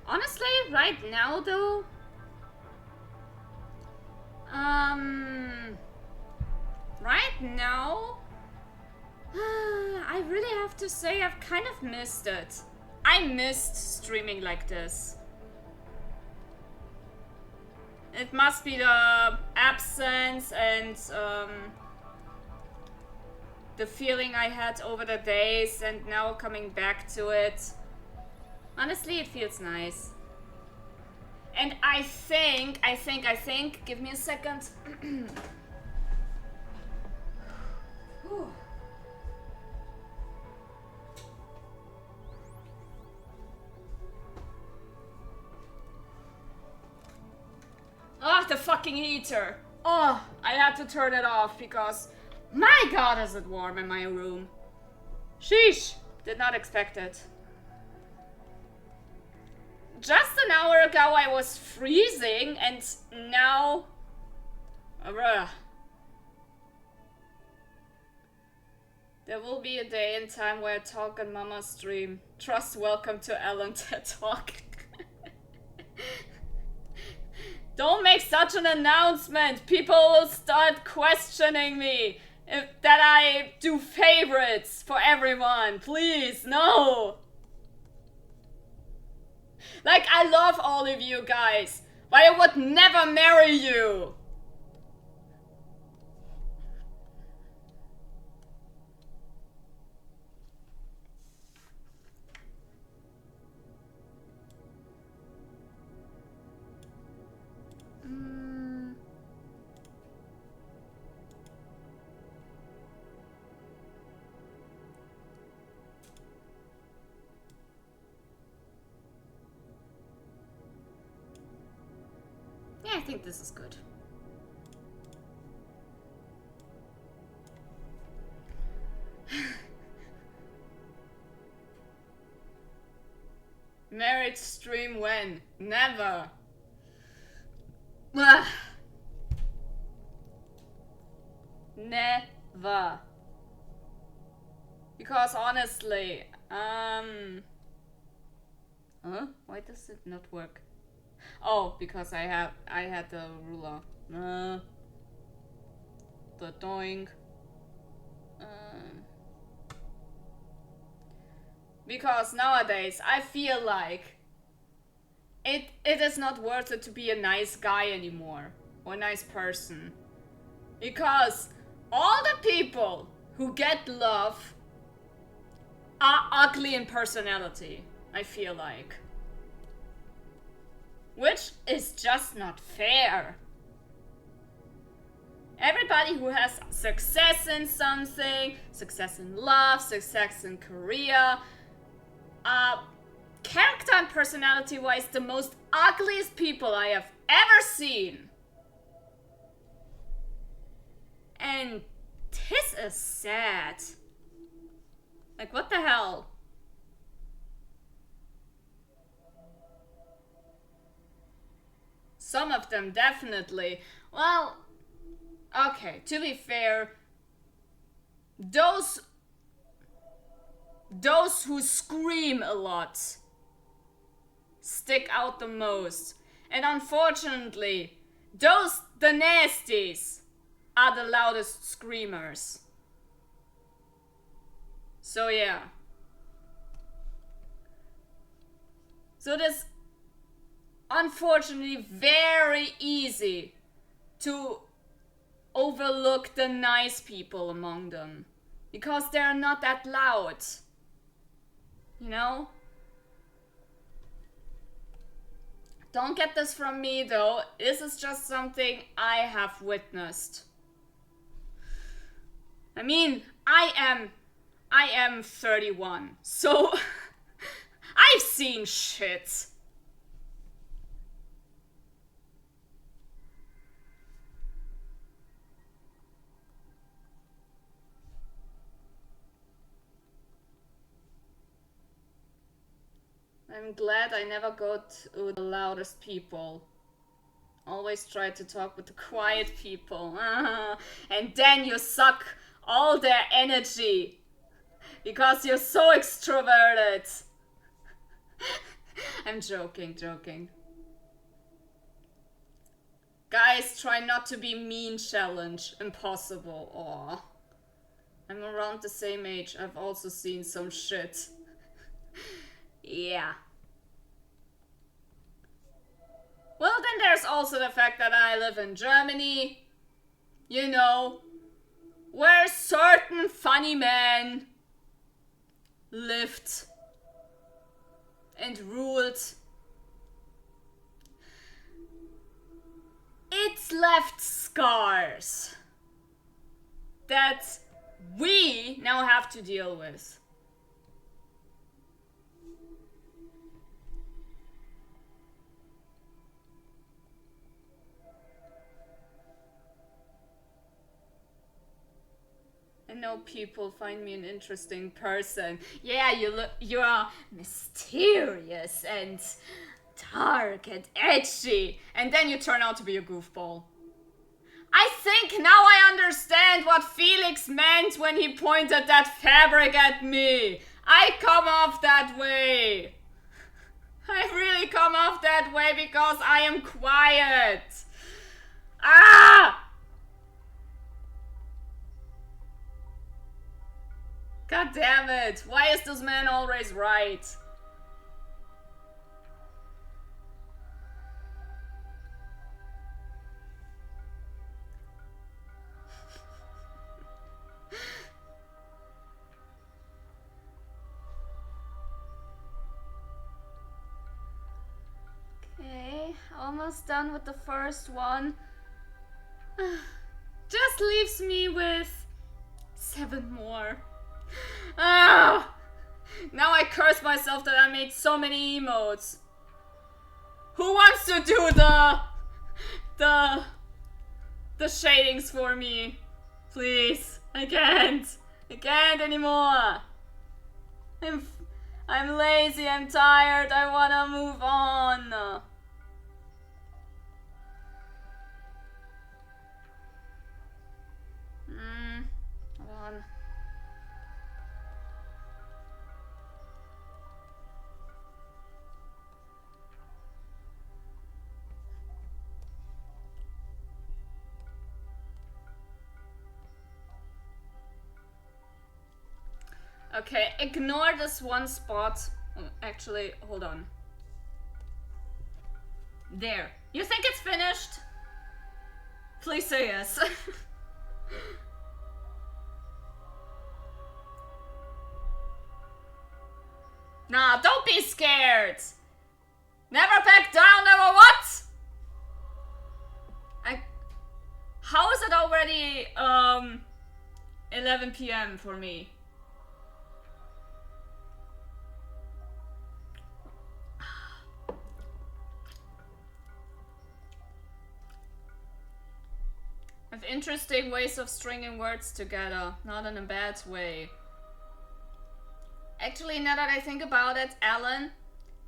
Honestly, right now though, right now, I really have to say I've kind of missed it. I missed streaming like this. It must be the absence and the feeling I had over the days and now coming back to it. Honestly, it feels nice. And I think, give me a second. Oh, the fucking heater. Oh, I had to turn it off because, my god, is it warm in my room. Sheesh, did not expect it. Just an hour ago I was freezing and now... There will be a day and time where I talk on Mama's stream. Trust welcome to Alan TED Talk. Don't make such an announcement. People will start questioning me that I do favorites for everyone. Please, no. Like, I love all of you guys, but I would never marry you. I think this is good. Marriage stream when? Never. Ugh. Never. Because honestly, Huh? Why does it not work? Oh, because I had the ruler. The doing. Because nowadays I feel like it is not worth it to be a nice guy anymore or a nice person. Because all the people who get love are ugly in personality, I feel like. Which is just not fair. Everybody who has success in something, success in love, success in career, character and personality-wise, the most ugliest people I have ever seen. And this is sad. Like, what the hell? Some of them definitely. Well, okay, to be fair, those who scream a lot stick out the most. And unfortunately, the nasties, are the loudest screamers. So yeah. So it is unfortunately very easy to overlook the nice people among them. Because they're not that loud. You know? Don't get this from me though. This is just something I have witnessed. I mean, I am 31, so I've seen shit. I'm glad I never go to the loudest people. Always try to talk with the quiet people. And then you suck all their energy. Because you're so extroverted. I'm joking. Guys, try not to be mean challenge. Impossible. Aw. I'm around the same age. I've also seen some shit. Yeah. Well, then there's also the fact that I live in Germany. You know, where certain funny men lived and ruled. It's left scars that we now have to deal with. I know people find me an interesting person. Yeah, you are mysterious and dark and edgy, and then you turn out to be a goofball. I think now I understand what Felix meant when he pointed that fabric at me. I come off that way. I really come off that way because I am quiet. Ah! God damn it! Why is this man always right? Okay, almost done with the first one. Just leaves me with 7 more. Ah! Now I curse myself that I made so many emotes. Who wants to do the shadings for me? Please. I can't anymore. I'm lazy, I'm tired, I wanna move on. Hold on. Okay, ignore this one spot. Actually, hold on. There. You think it's finished? Please say yes. Nah, don't be scared. Never back down, never what? How is it already 11 p.m. for me? With interesting ways of stringing words together, not in a bad way. Actually, now that I think about it, Alan,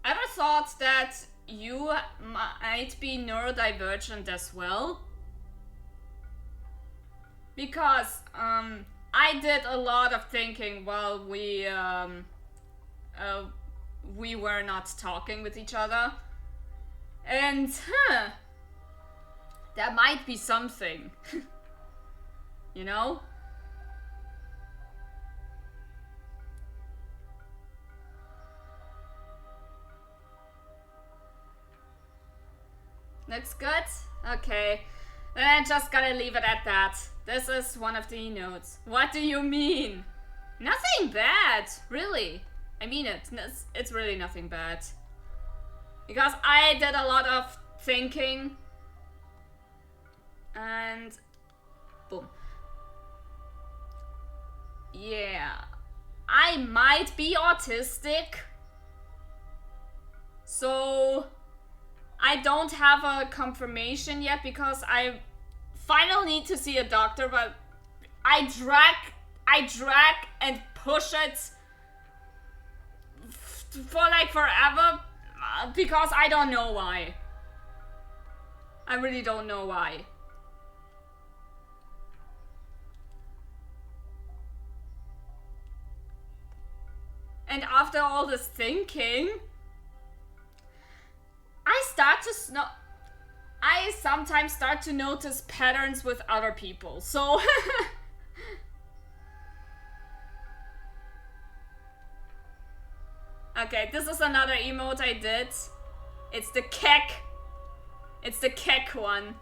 ever thought that you might be neurodivergent as well? Because I did a lot of thinking while we were not talking with each other, and that might be something, you know? Looks good? Okay. Then I just gotta leave it at that. This is one of the notes. What do you mean? Nothing bad, really. I mean it. It's really nothing bad. Because I did a lot of thinking. And boom. Yeah. I might be autistic. So I don't have a confirmation yet because I finally need to see a doctor, but I drag and push it for like forever because I don't know why. I really don't know why. And after all this thinking, I sometimes start to notice patterns with other people, so okay, this is another emote I did. It's the kek. It's the kek one.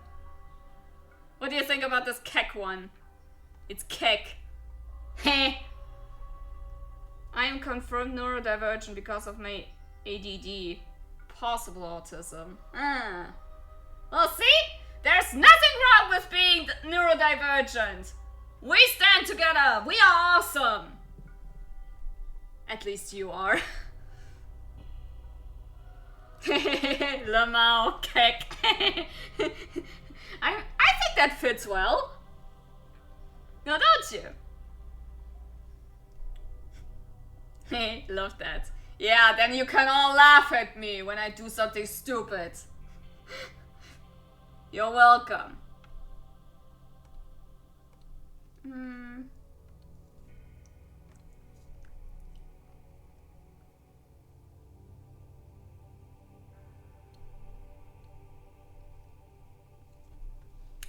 What do you think about this kek one? It's kek. Heh. I am confirmed neurodivergent because of my ADD. Possible autism. Well, see? There's nothing wrong with being neurodivergent. We stand together. We are awesome. At least you are. Lamau kek. I think that fits well. No, don't you? Hey, love that. Yeah, then you can all laugh at me when I do something stupid. You're welcome.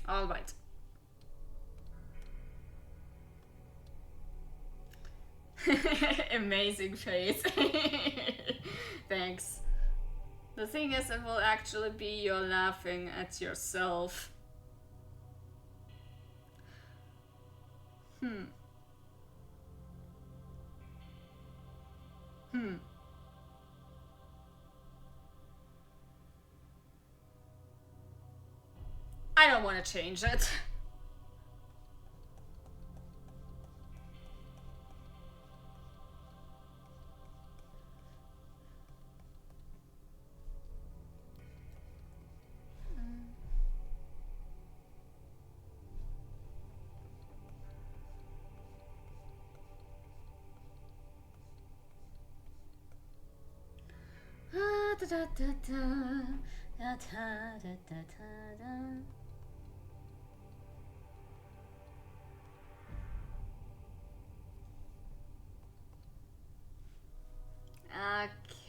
All right. Amazing face. Thanks. The thing is, it will actually be you laughing at yourself. I don't want to change it.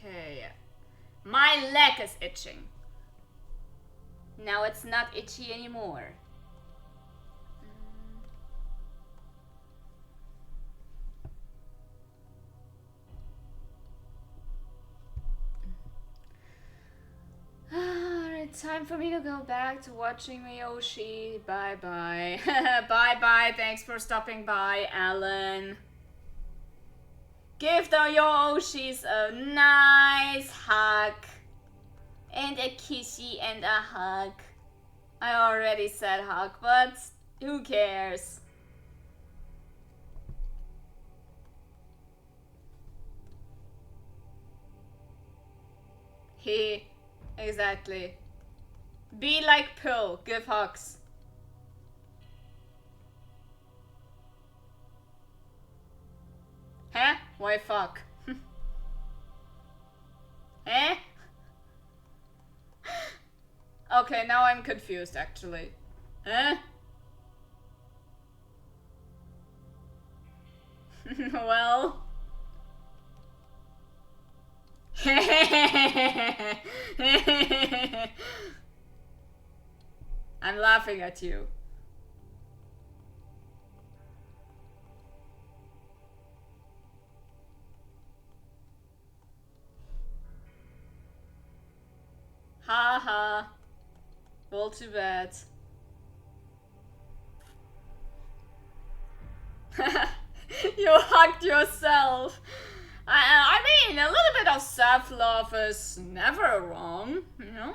Okay. My leg is itching. Now it's not itchy anymore. Alright, time for me to go back to watching Miyoshi. Bye bye. Bye bye. Thanks for stopping by, Alan. Give the Yoshis a nice hug. And a kissy and a hug. I already said hug, but who cares? Exactly. Be like Pill, give hugs. Huh? Why fuck? Eh? Okay, now I'm confused actually. Eh? Well. I'm laughing at you. Ha ha. All too bad. You hugged yourself. I mean, a little bit of self-love is never wrong, you know?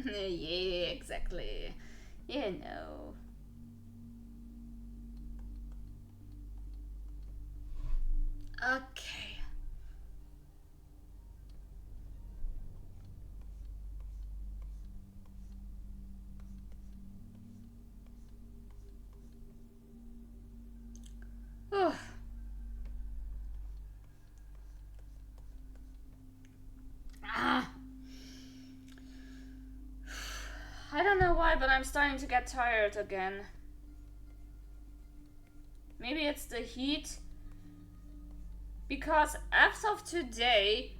Yeah, exactly. You know. Okay. Ah. I don't know why, but I'm starting to get tired again. Maybe it's the heat. Because as of today,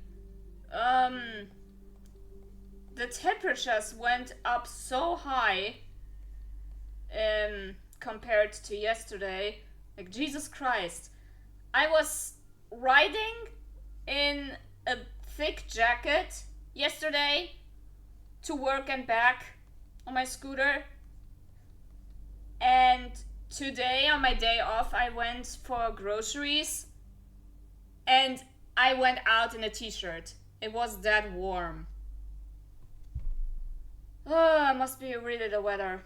the temperatures went up so high, compared to yesterday. Like, Jesus Christ. I was riding in a thick jacket yesterday to work and back on my scooter. And today, on my day off, I went for groceries. And I went out in a t-shirt. It was that warm. Oh, it must be really the weather.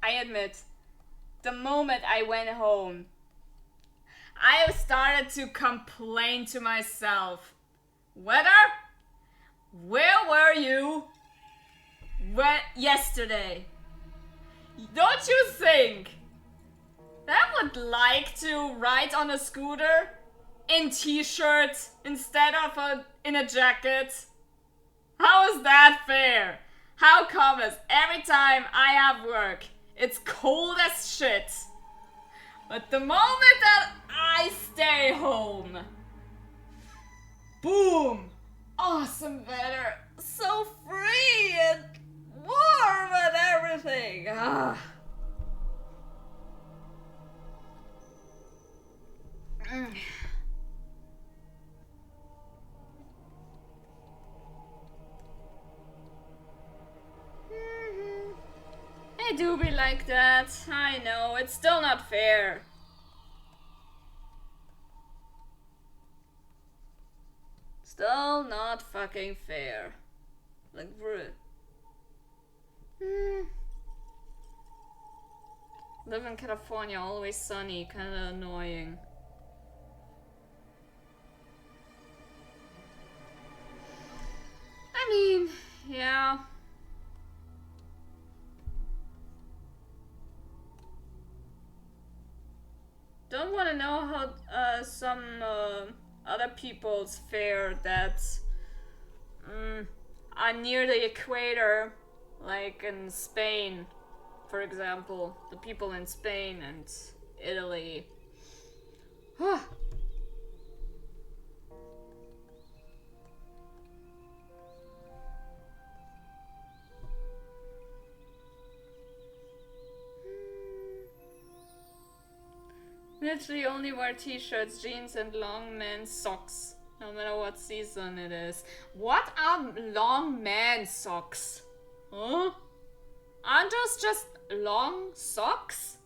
I admit, the moment I went home, I started to complain to myself. Weather? Where were you yesterday? Don't you think I would like to ride on a scooter in t-shirt instead of in a jacket? How is that fair? How come is every time I have work, it's cold as shit. But the moment that I stay home, boom! Awesome weather, so free and warm and everything. Ah. I do be like that. I know, it's still not fair. Still not fucking fair. Like, rude. Live in California, always sunny, kinda annoying. I mean, yeah. Don't want to know how some other people's fare that are near the equator, like in Spain, for example. The people in Spain and Italy. Literally only wear t-shirts, jeans, and long man socks, no matter what season it is. What are long man socks? Huh? Aren't those just long socks?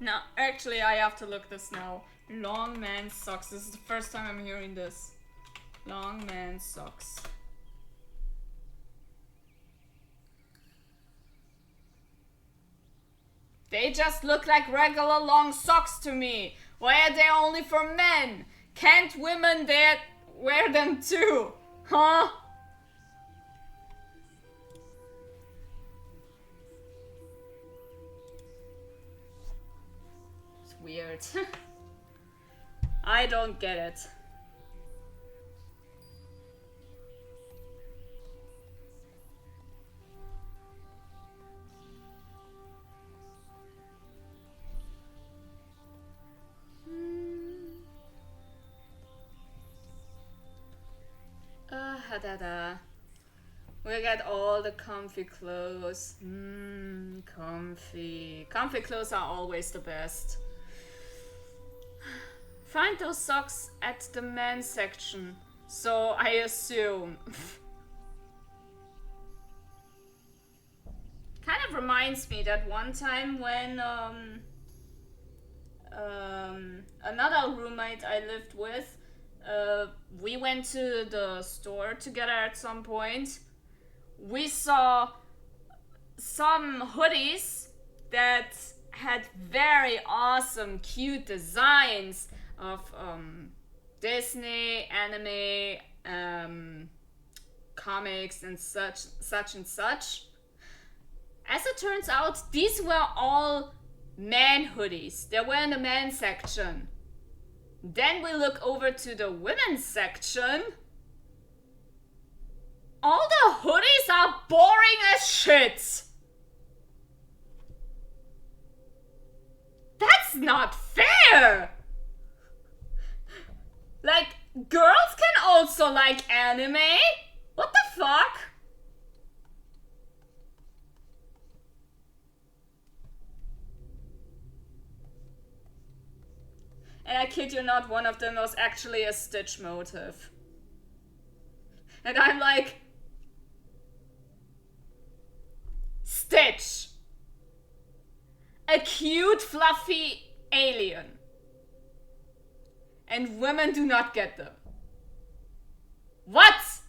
No, actually, I have to look this now. Long man socks. This is the first time I'm hearing this. Long man socks. They just look like regular long socks to me. Why are they only for men? Can't women there wear them too? Huh? It's weird. I don't get it. We got all the comfy clothes. Comfy. Comfy clothes are always the best. Find those socks at the men's section. So I assume. Kind of reminds me that one time when another roommate I lived with, we went to the store together at some point. We saw some hoodies that had very awesome, cute designs of Disney, anime, comics, and such. As it turns out, these were all man hoodies. They were in the men's section. Then we look over to the women's section. All the hoodies are boring as shit. That's not fair. Like, girls can also like anime? What the fuck? And I kid you not, one of them was actually a Stitch motif. And I'm like, Stitch. A cute, fluffy alien. And women do not get them. What?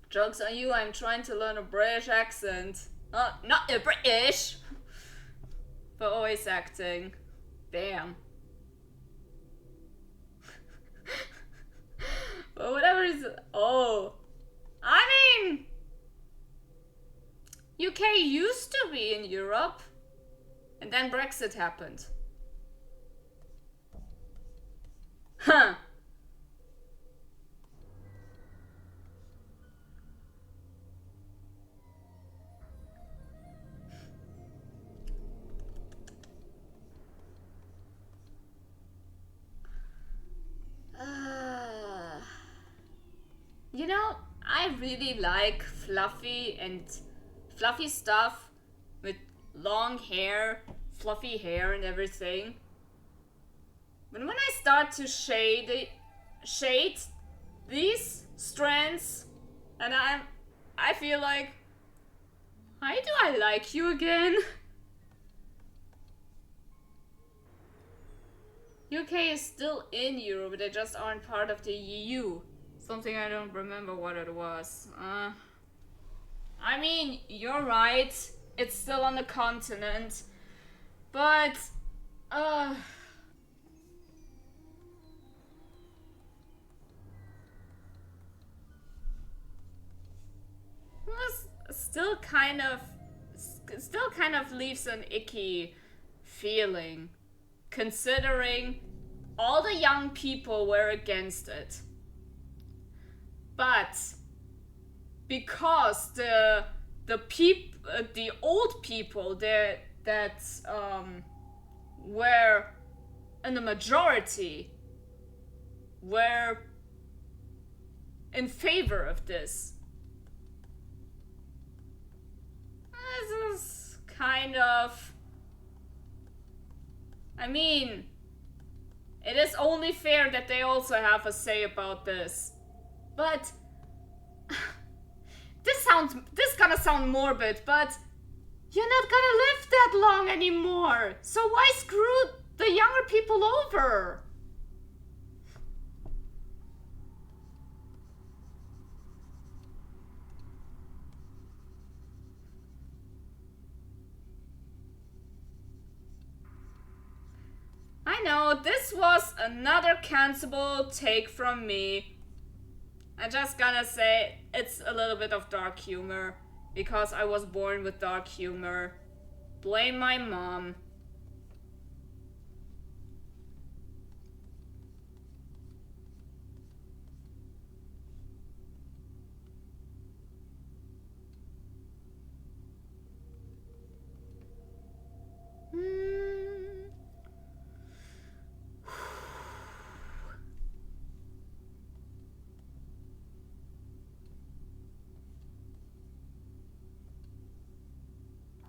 Joke's on you, I'm trying to learn a British accent. Not a British! But always acting. Damn. But whatever is... Oh. I mean... UK used to be in Europe. And then Brexit happened. Huh. You know, I really like fluffy stuff with long hair, fluffy hair and everything. But when I start to shade these strands, and I feel like, why do I like you again? UK is still in Europe, but they just aren't part of the EU. Something I don't remember what it was. I mean, you're right. It's still on the continent. But, still kind of leaves an icky feeling, considering all the young people were against it. But because the old people that were in the majority were in favor of this. This is kind of... I mean, it is only fair that they also have a say about this. But this gonna sound morbid, but You're not gonna live that long anymore. So why screw the younger people over? I know, this was another cancelable take from me. I'm just gonna say it's a little bit of dark humor. Because I was born with dark humor. Blame my mom.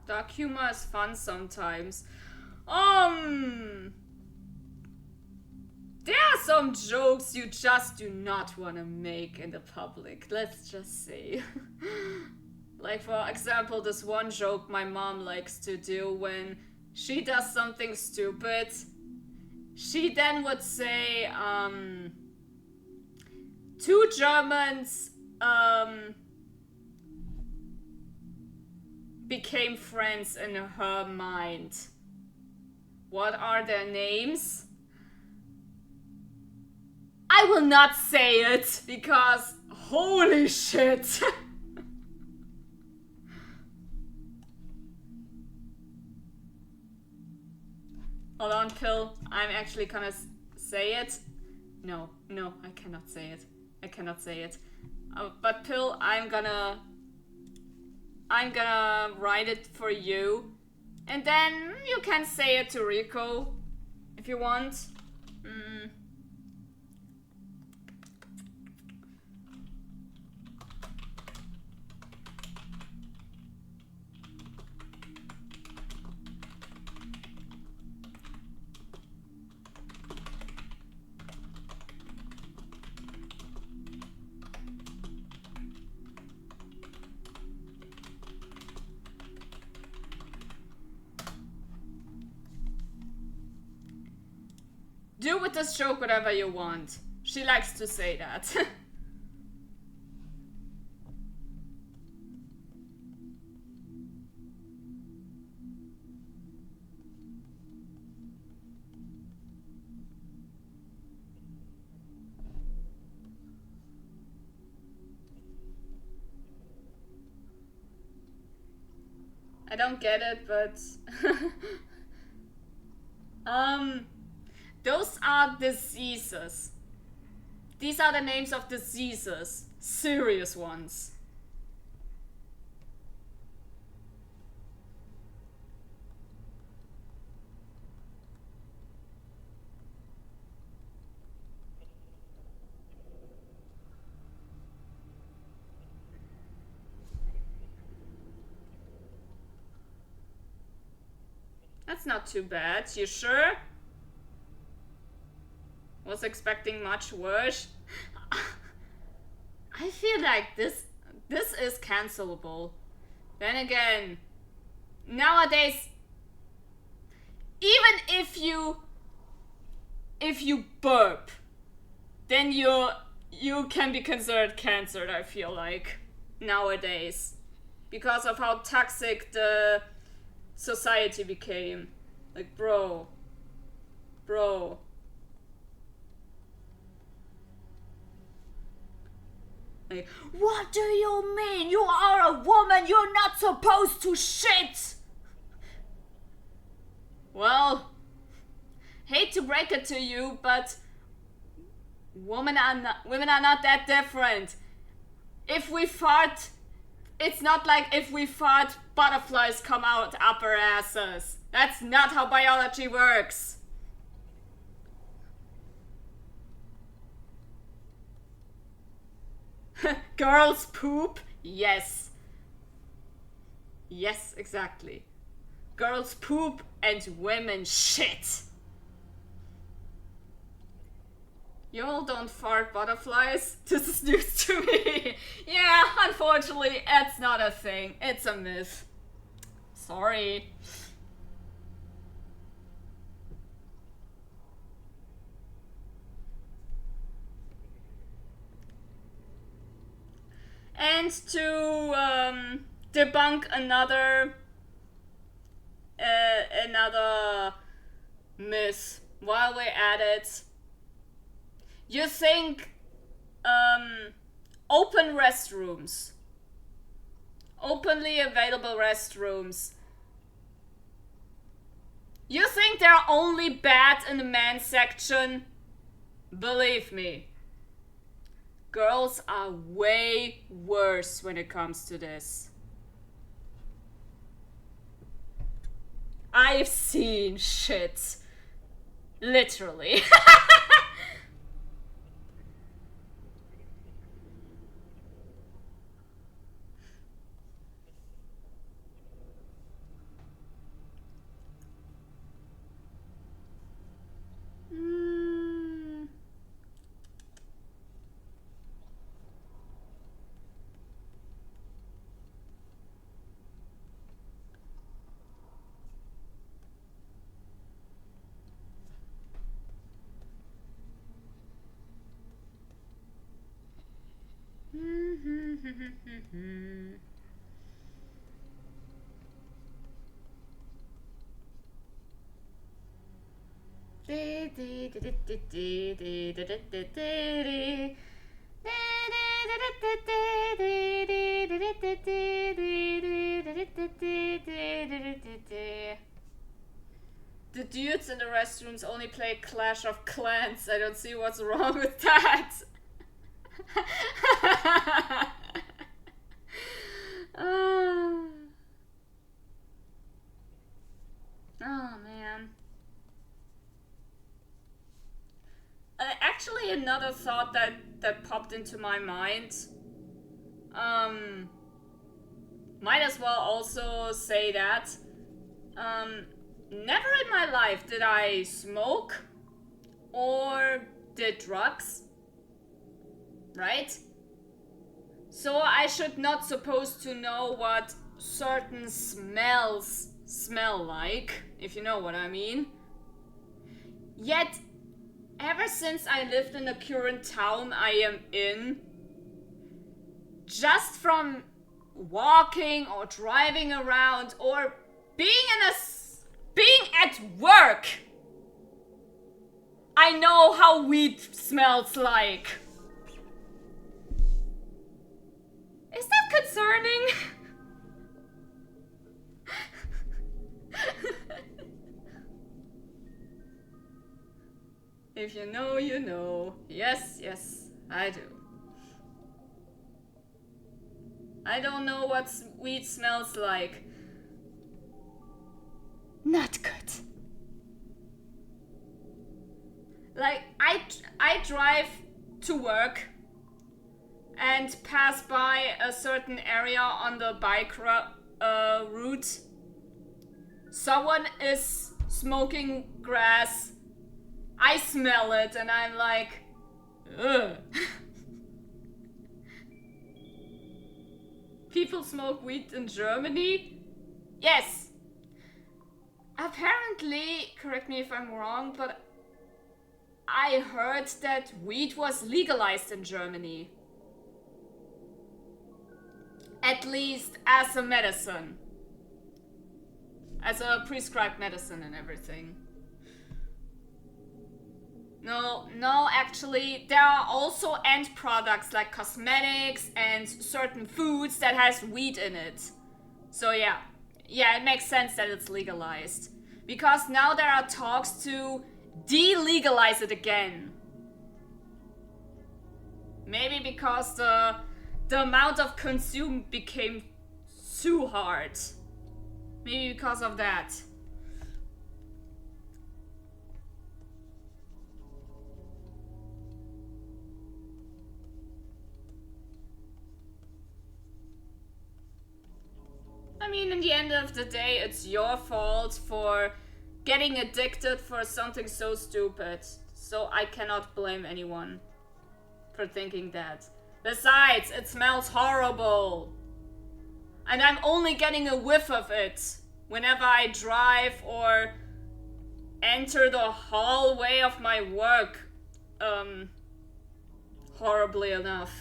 Dark humor is fun sometimes. There are some jokes you just do not want to make in the public, let's just say. Like, for example, this one joke my mom likes to do when she does something stupid. She then would say, two Germans, became friends in her mind. What are their names? I will not say it because holy shit. Hold on, Pill. I'm actually gonna say it. No, I cannot say it. I cannot say it. But Pill, I'm gonna write it for you. And then you can say it to Rico if you want. Do with this joke whatever you want. She likes to say that. I don't get it, but those are diseases. These are the names of diseases. Serious ones. That's not too bad. You sure? Was expecting much worse. I feel like this is cancelable. Then again, nowadays, even if you burp, then you can be considered cancered, I feel like, nowadays. Because of how toxic the society became. Like, bro. Like, what do you mean? You are a woman, you're not supposed to shit! Well, hate to break it to you, but women are not that different. If we fart, it's not like if we fart, butterflies come out up our asses. That's not how biology works. Girls poop? Yes. Yes, exactly. Girls poop and women shit. Y'all don't fart butterflies? This is news to me. Yeah, unfortunately, it's not a thing. It's a myth. Sorry. And to debunk another myth while we're at it, you think open restrooms, openly available restrooms, you think they're only bad in the men's section? Believe me, girls are way worse when it comes to this. I've seen shit. Literally. The dudes in the restrooms only play Clash of Clans. I don't see what's wrong with that. Oh man. Actually, another thought that popped into my mind. Might as well also say that. Never in my life did I smoke or did drugs. Right? So I should not supposed to know what certain smells smell like, if you know what I mean. Yet, ever since I lived in the current town I am in, just from walking or driving around or being at work, I know how weed smells like. Is that concerning? If you know, you know. Yes, yes, I do. I don't know what weed smells like. Not good. Like, I drive to work and pass by a certain area on the bike route. Someone is smoking grass. I smell it and I'm like, ugh. People smoke weed in Germany? Yes. Apparently, correct me if I'm wrong, but I heard that weed was legalized in Germany. At least as a medicine. As a prescribed medicine and everything. No, actually, there are also end products like cosmetics and certain foods that has weed in it. So yeah, it makes sense that it's legalized. Because now there are talks to de-legalize it again. Maybe because the amount of consume became too hard. Maybe because of that. I mean, in the end of the day, it's your fault for getting addicted for something so stupid. So I cannot blame anyone for thinking that. Besides, it smells horrible. And I'm only getting a whiff of it. whenever I drive or enter the hallway of my work. Horribly enough.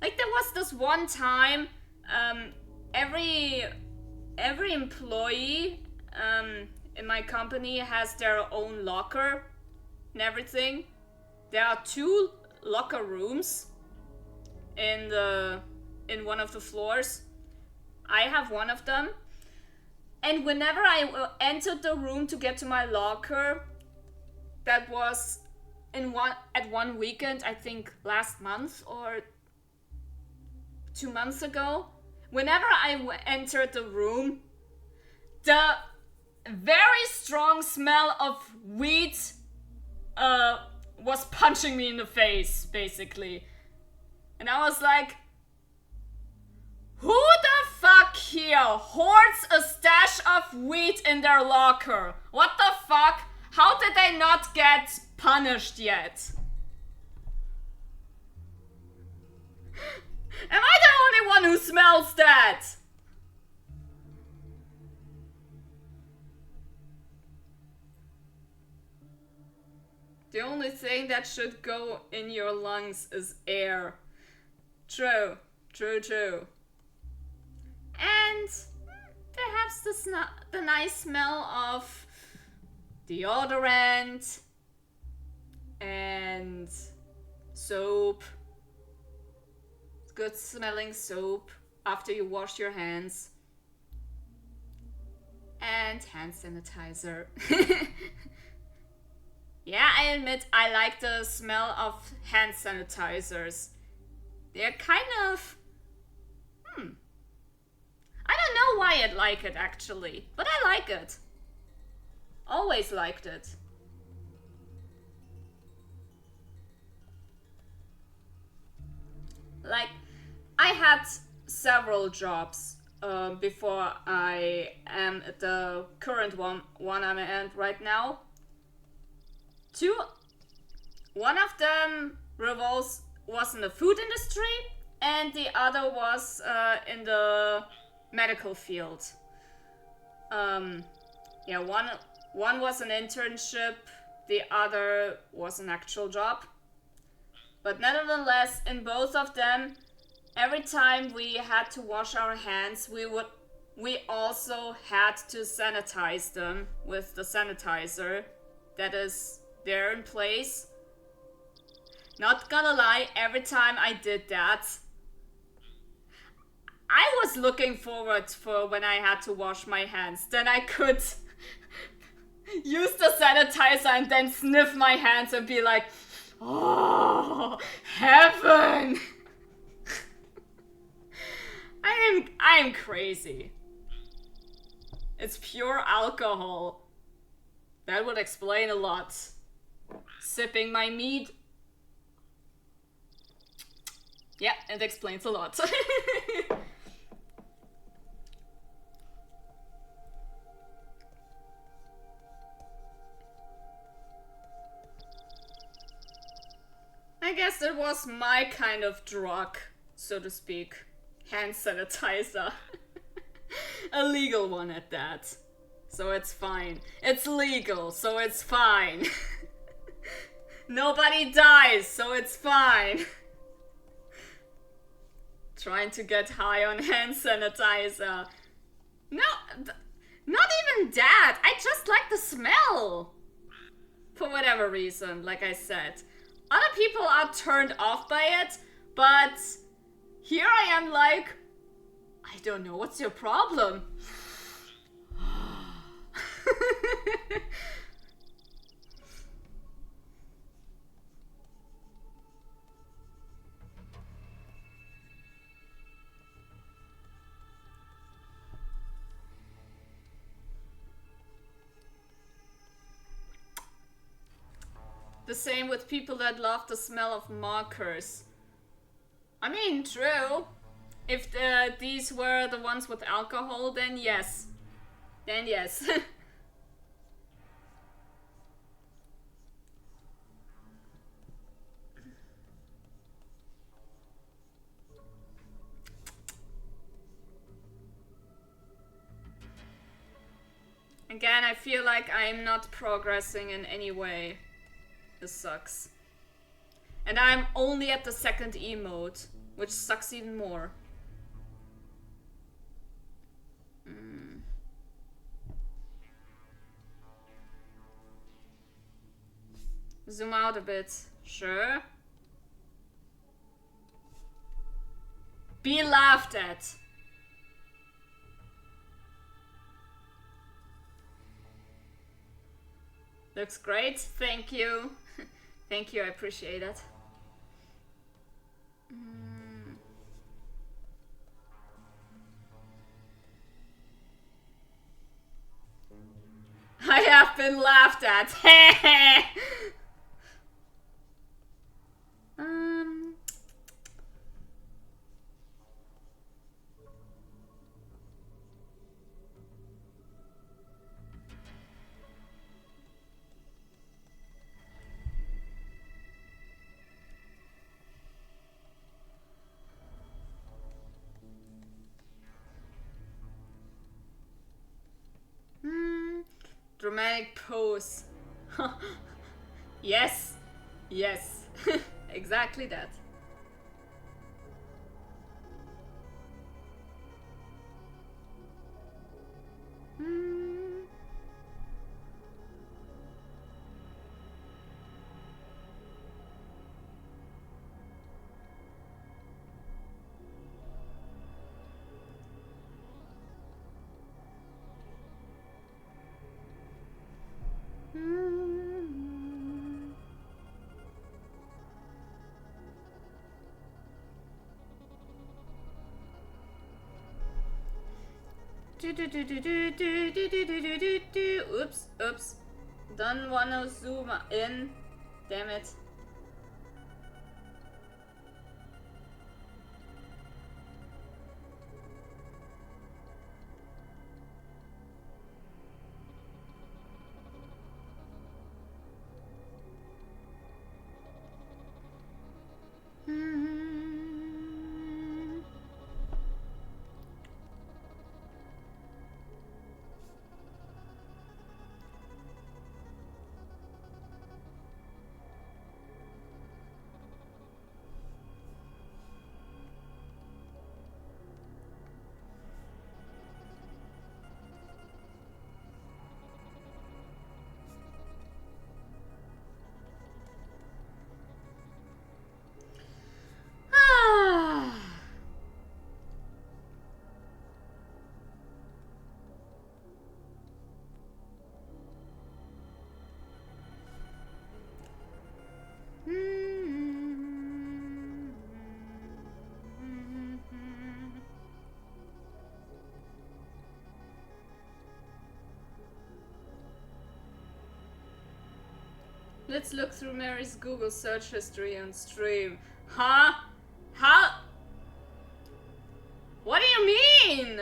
Like there was this one time, every employee in my company has their own locker and everything. There are 2 locker rooms in one of the floors. I have one of them. And whenever I entered the room to get to my locker, that was at one weekend, I think last month or 2 months ago. Whenever I entered the room, the very strong smell of weed was punching me in the face, basically. And I was like, who the fuck here hoards a stash of weed in their locker? What the fuck? How did they not get punished yet? Am I the only one who smells that? The only thing that should go in your lungs is air. True, true, true. And perhaps the nice smell of deodorant and soap. Good smelling soap after you wash your hands. And hand sanitizer. Yeah, I admit I like the smell of hand sanitizers. They're kind of... I don't know why I like it actually, but I like it. Always liked it. Like, I had several jobs before I am at the current one I'm at right now. One of them was in the food industry, and the other was in the medical field. Yeah, one was an internship, the other was an actual job. But nevertheless, in both of them, every time we had to wash our hands, we also had to sanitize them with the sanitizer that is there in place. Not gonna lie, every time I did that, I was looking forward for when I had to wash my hands. Then I could use the sanitizer and then sniff my hands and be like, oh, heaven! I am crazy. It's pure alcohol. That would explain a lot. Sipping my mead. Yeah, it explains a lot. I guess it was my kind of drug, so to speak. Hand sanitizer. A legal one at that. So it's fine. It's legal, so it's fine. Nobody dies, so it's fine. Trying to get high on hand sanitizer. No, not even that. I just like the smell. For whatever reason, like I said. Other people are turned off by it, but here I am like, I don't know, what's your problem? The same with people that love the smell of markers. I mean, true. If these were the ones with alcohol, then yes. Then yes. Again, I feel like I am not progressing in any way. This sucks. And I'm only at the second emote, which sucks even more. Zoom out a bit. Sure. Be laughed at. Looks great. Thank you. Thank you, I appreciate it. I have been laughed at. Dramatic pose. Yes. Yes. Exactly that. Oops, oops. Don't wanna zoom in. Damn it. Let's look through Mary's Google search history on stream. Huh? How? What do you mean?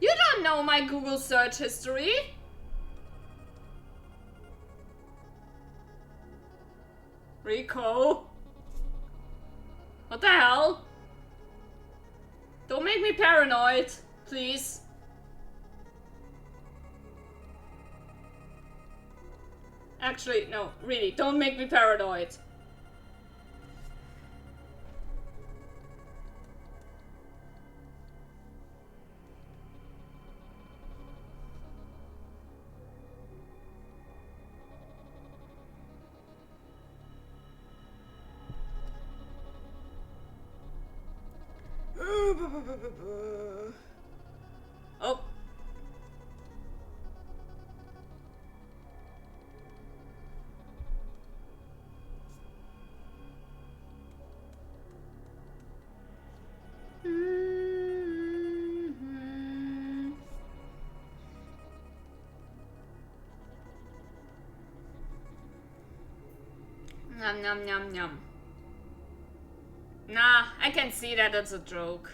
You don't know my Google search history. Rico? What the hell? Don't make me paranoid, please. Actually, no, really, don't make me paranoid. Oh. Nom nom nom nom. Nah, I can see that it's a joke.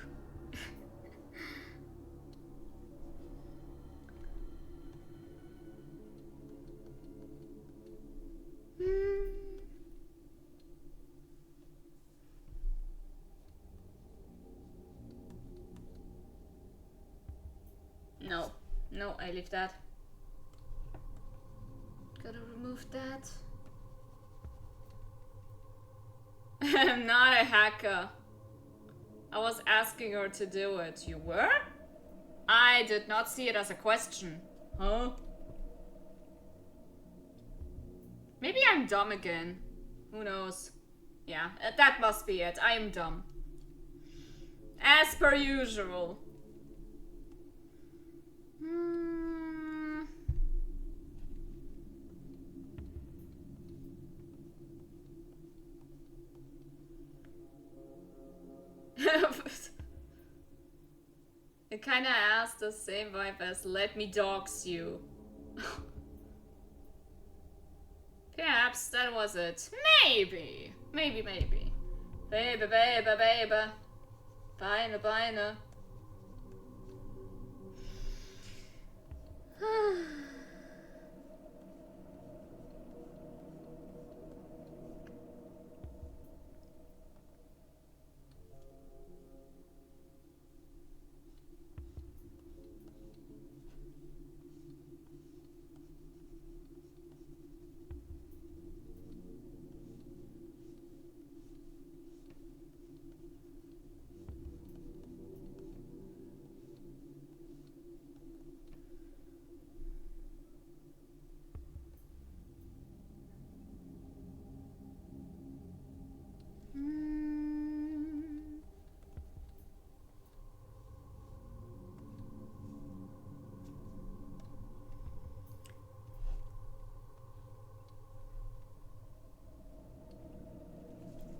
No. No, I leave that. Gotta remove that. I'm not a hacker. I was asking her to do it. You were? I did not see it as a question. Huh? Maybe I'm dumb again. Who knows? Yeah, that must be it. I am dumb. As per usual. It kinda has the same vibe as "Let me dox you." Perhaps that was it. Maybe. Maybe. Baby. Beine.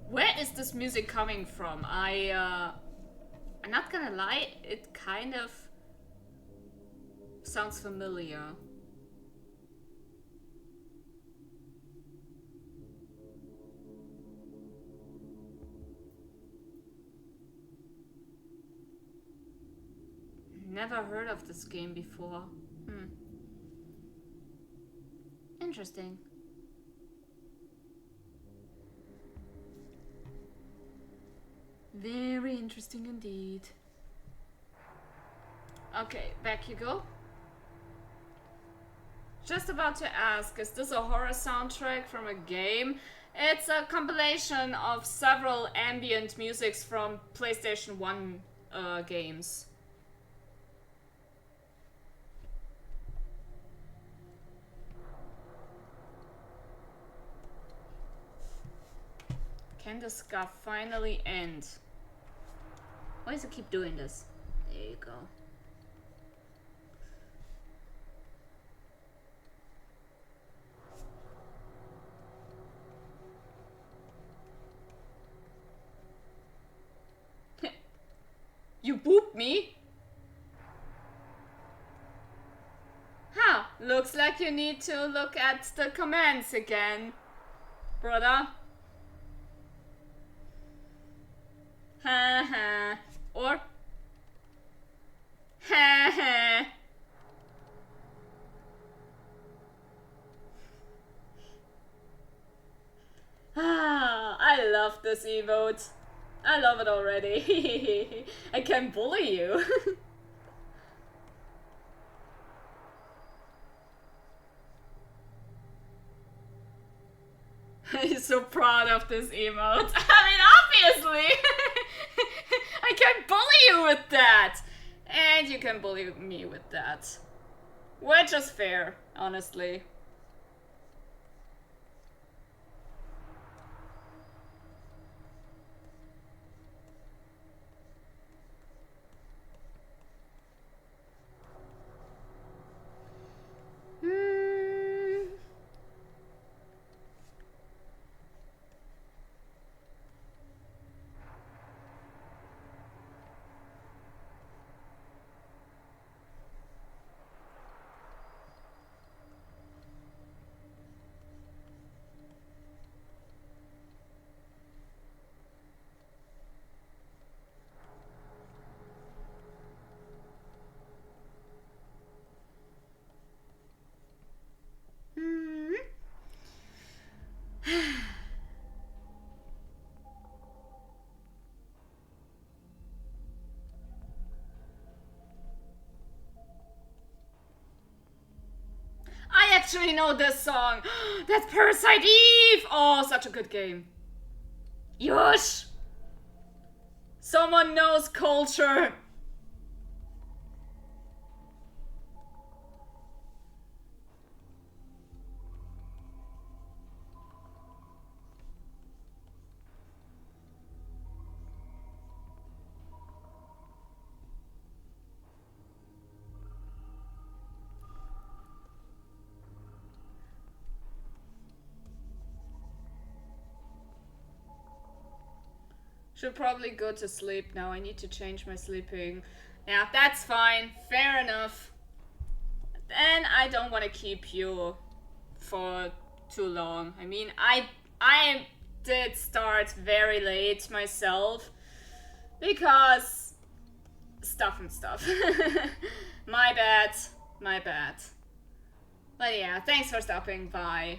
Where is this music coming from? I'm not gonna lie, it kind of sounds familiar. Never heard of this game before. Interesting. Very interesting indeed. Okay, back you go. Just about to ask, is this a horror soundtrack from a game? It's a compilation of several ambient musics from PlayStation 1 games. Can the scuff finally end? Why does it keep doing this? There you go. You booped me? Huh, looks like you need to look at the commands again, brother. Ha. Or ha. I love this emote. I love it already. I can bully you. He's so proud of this emote. I mean, obviously! I can bully you with that! And you can bully me with that. Which is fair, honestly. actually know this song. That's Parasite Eve. Oh, such a good game. Yush. Someone knows culture. Should probably go to sleep now. I need to change my sleeping. Yeah, that's fine. Fair enough. And I don't want to keep you for too long. I mean, I did start very late myself because stuff and stuff. My bad. My bad. But yeah, thanks for stopping by.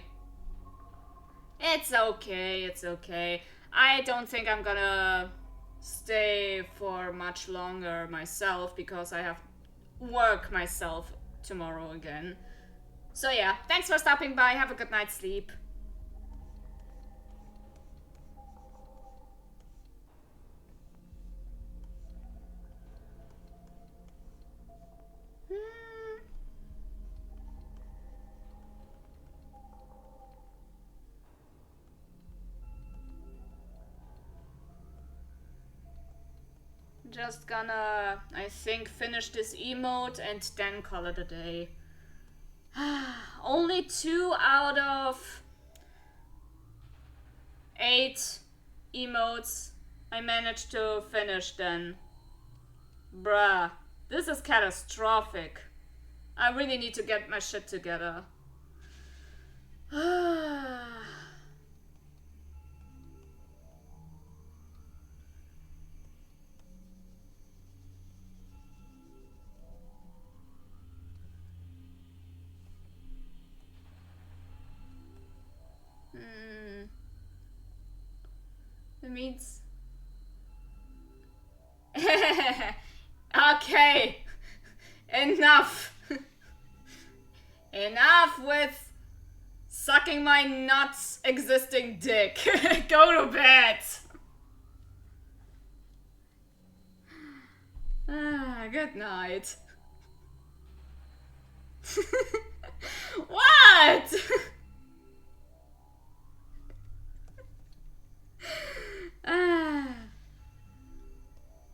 It's okay, it's okay. I don't think I'm gonna stay for much longer myself because I have work myself tomorrow again. So yeah, thanks for stopping by. Have a good night's sleep. Just gonna, I think, finish this emote and then call it a day. Only 2 out of 8 emotes I managed to finish then. Bruh, this is catastrophic. I really need to get my shit together. It means... Okay. Enough. Enough with sucking my nuts existing dick. Go to bed. Good night. What?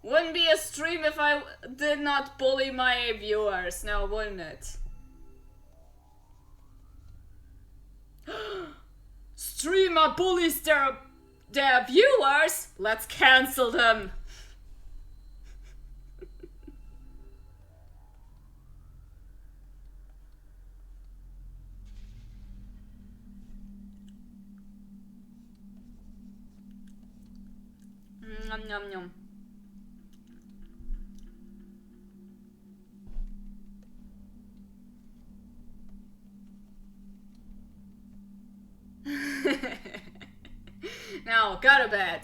Wouldn't be a stream if I did not bully my viewers, now wouldn't it? Streamer bullies their viewers? Let's cancel them. Nom nom nom. Now, go to bed.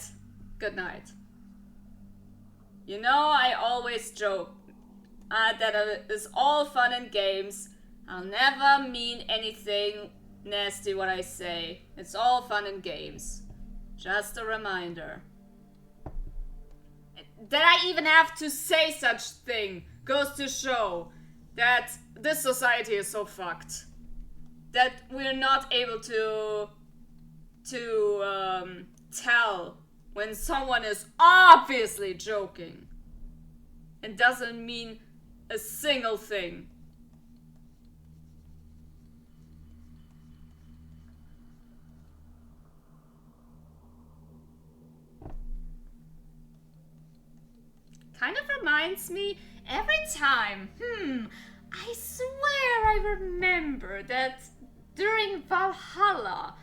Good night. You know, I always joke that it's all fun and games. I'll never mean anything nasty what I say. It's all fun and games. Just a reminder. That I even have to say such thing goes to show that this society is so fucked. That we're not able to tell when someone is obviously joking and doesn't mean a single thing. Kind of reminds me every time, I swear I remember that during Valhalla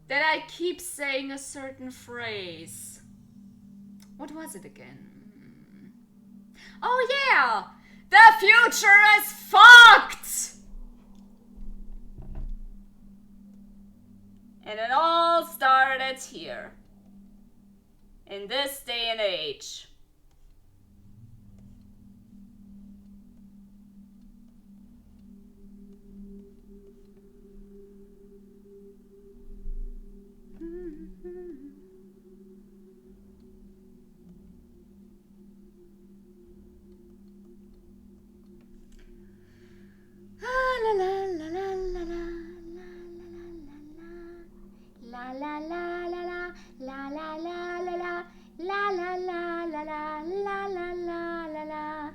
that I keep saying a certain phrase. What was it again? Oh yeah! The future is fucked! And it all started here. In this day and age. la la la la la la la la la la la la la la la la la la.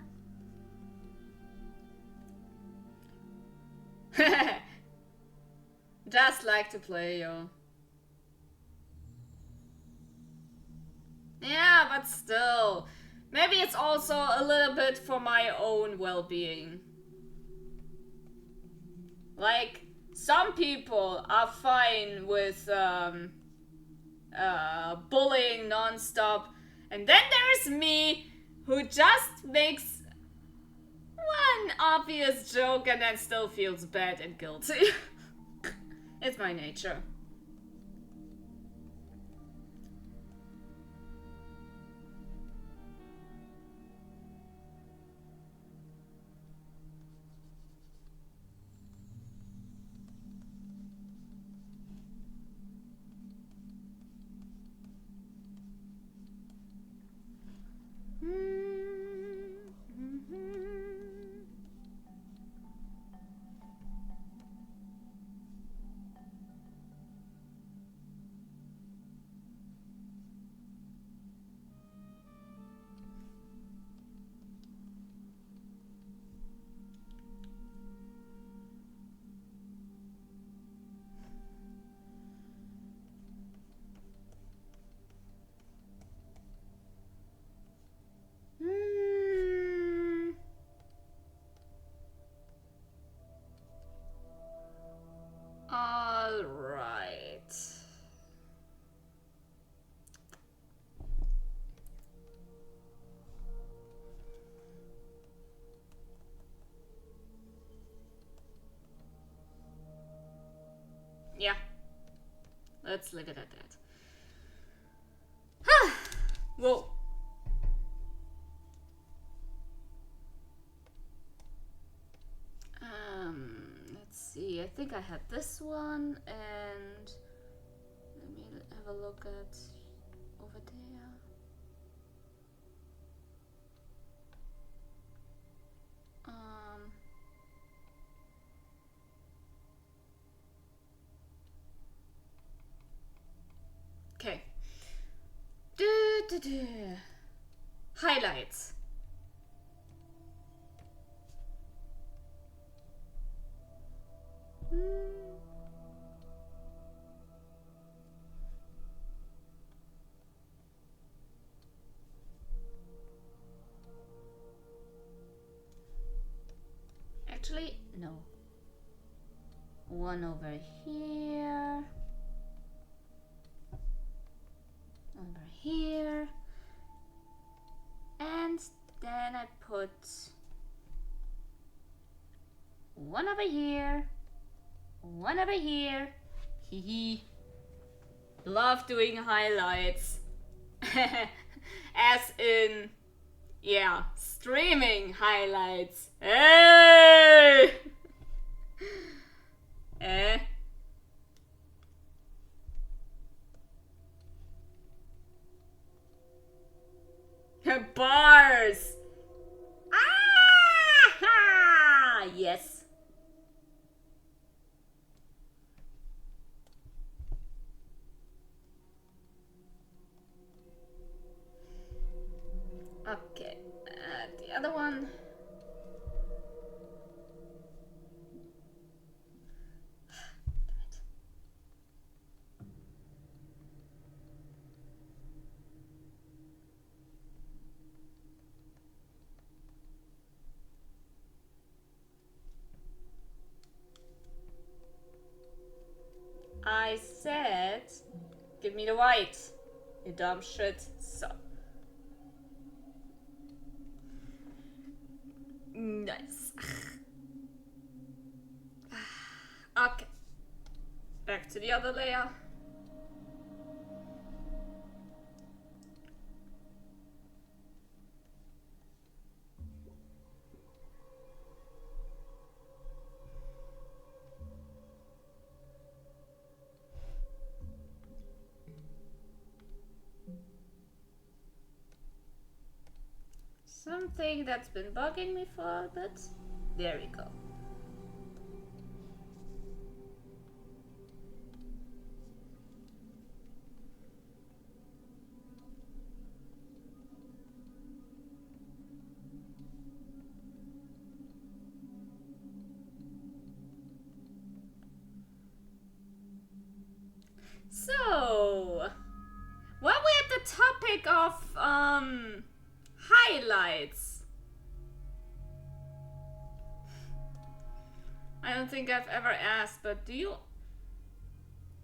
Just like to play, yo. Yeah, but still. Maybe it's also a little bit for my own well-being. Like, some people are fine with bullying non-stop, and then there's me who just makes one obvious joke and then still feels bad and guilty. It's my nature. All right. Yeah. Let's leave it at that. Whoa. Let's see. I think I had this one, and let me have a look at over there. Okay. Highlights. Actually, no. One over here. Over here. And then I put one over here. One over here. Hee. Love doing highlights. As in, yeah, streaming highlights. Hey! Eh? Bars! Ah! Yes. Okay, the other one. I said, give me the white, you dumb shit. So. Nice. Okay. Back to the other layer. Something that's been bugging me for a bit. There we go. So, while we're at the topic of highlights, I don't think I've ever asked, but do you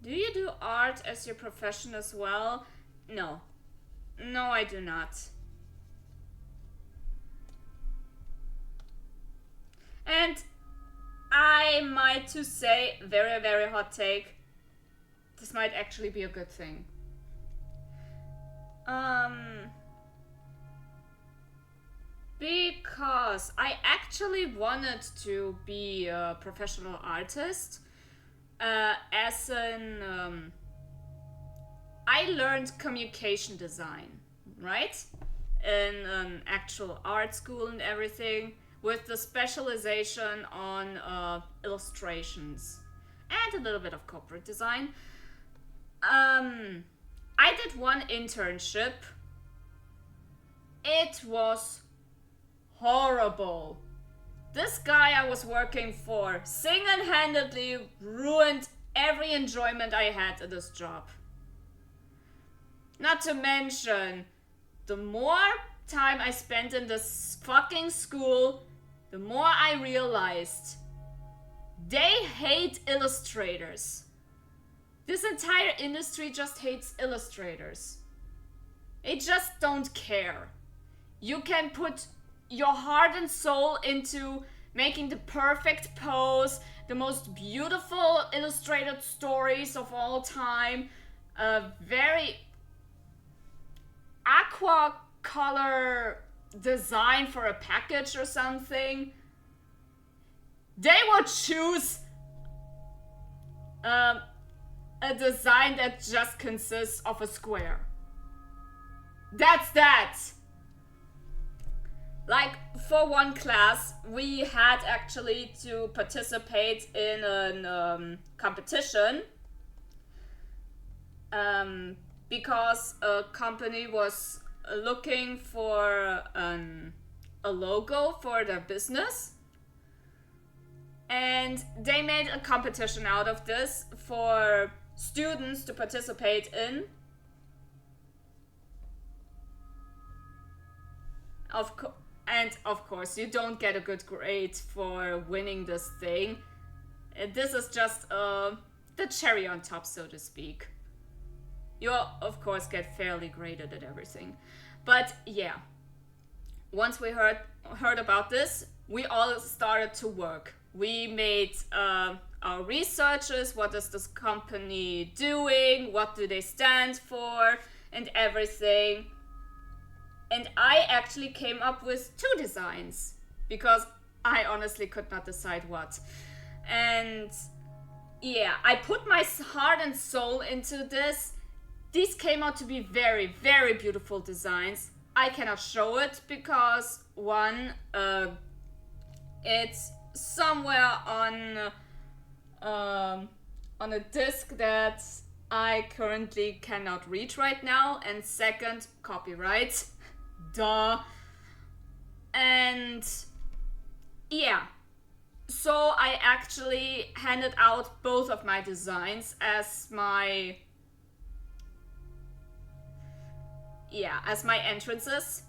do art as your profession as well? No. No, I do not. And I might to say, very, very hot take, this might actually be a good thing. Because I actually wanted to be a professional artist. As an, I learned communication design, right? In an actual art school and everything, with the specialization on illustrations and a little bit of corporate design. I did one internship. It was horrible. This guy I was working for single-handedly ruined every enjoyment I had at this job. Not to mention, the more time I spent in this fucking school, the more I realized they hate illustrators. This entire industry just hates illustrators. They just don't care. You can put your heart and soul into making the perfect pose, the most beautiful illustrated stories of all time, a very aqua color design for a package or something. They would choose a design that just consists of a square. That's that. Like, for one class, we had actually to participate in a competition because a company was looking for a logo for their business. And they made a competition out of this for students to participate in. And of course, you don't get a good grade for winning this thing. This is just the cherry on top, so to speak. You, of course, get fairly graded at everything. But yeah, once we heard about this, we all started to work. We made our researches. What is this company doing? What do they stand for? And everything. And I actually came up with 2 designs because I honestly could not decide what. And yeah, I put my heart and soul into this. These came out to be very, very beautiful designs. I cannot show it because one, it's somewhere on a disc that I currently cannot reach right now, and second, copyright. Duh. And yeah, so I actually handed out both of my designs as my entrances.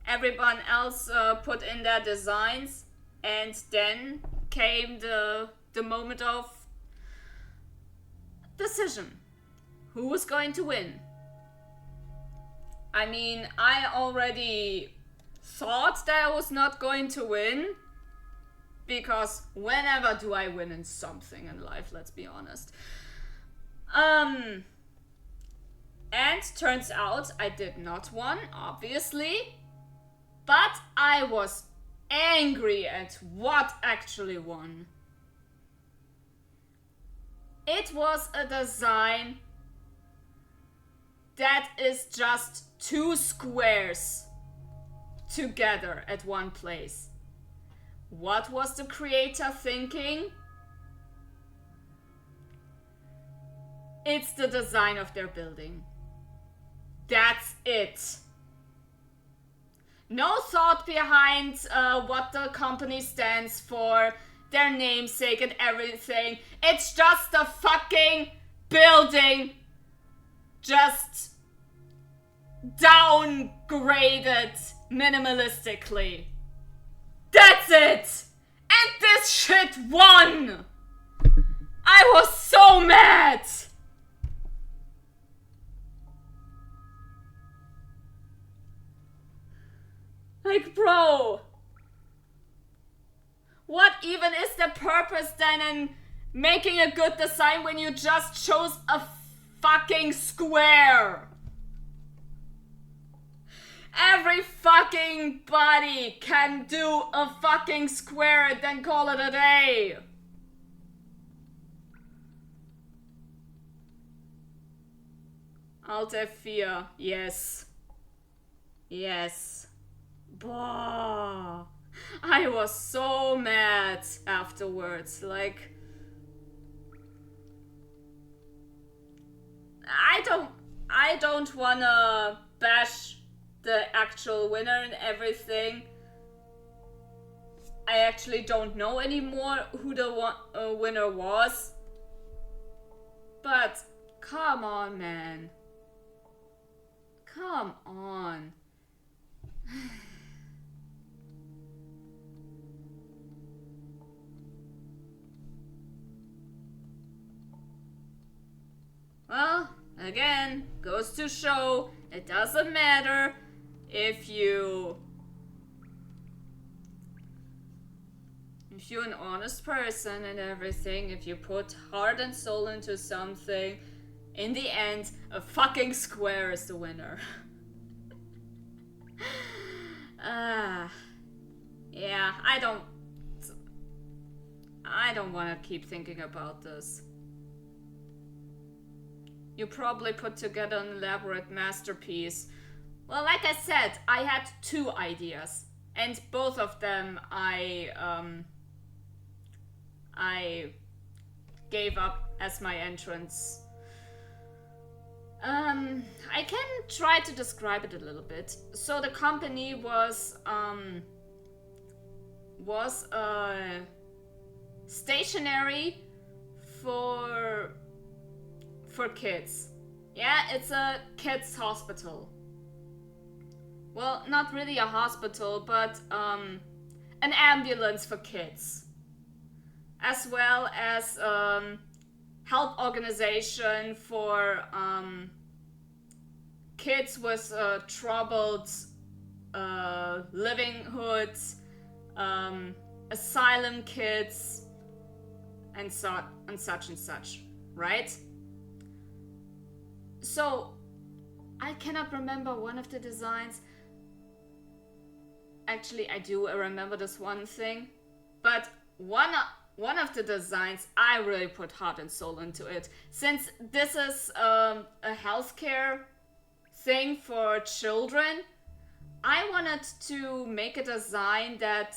Everyone else put in their designs, and then came the moment of decision. Who was going to win? I mean, I already thought that I was not going to win, because whenever do I win in something in life, let's be honest. And turns out I did not win, obviously, but I was angry at what actually won. It was a design that is just 2 squares together at one place. What was the creator thinking? It's the design of their building. That's it. No thought behind what the company stands for, their namesake and everything. It's just a fucking building just downgraded minimalistically. That's it! And this shit won! I was so mad! Like, bro, what even is the purpose then in making a good design when you just chose a fucking square? Every fucking body can do a fucking square and then call it a day. Alt F4, yes. Yes. Bah. I was so mad afterwards, like... I don't wanna bash the actual winner and everything. I actually don't know anymore who the winner was. But, come on, man. Come on. Well, again, goes to show it doesn't matter if you're an honest person and everything, if you put heart and soul into something, in the end, a fucking square is the winner. Yeah, I don't want to keep thinking about this. You probably put together an elaborate masterpiece. Well, like I said, I had 2 ideas, and both of them I gave up as my entrance. I can try to describe it a little bit. So the company was stationary for kids. Yeah, it's a kids hospital. Well, not really a hospital, but an ambulance for kids, as well as help organization for kids with troubled livelihoods, asylum kids, and such and such, right? So, I cannot remember one of the designs. Actually, I do remember this one thing, but one of the designs, I really put heart and soul into it. Since this is a healthcare thing for children, I wanted to make a design that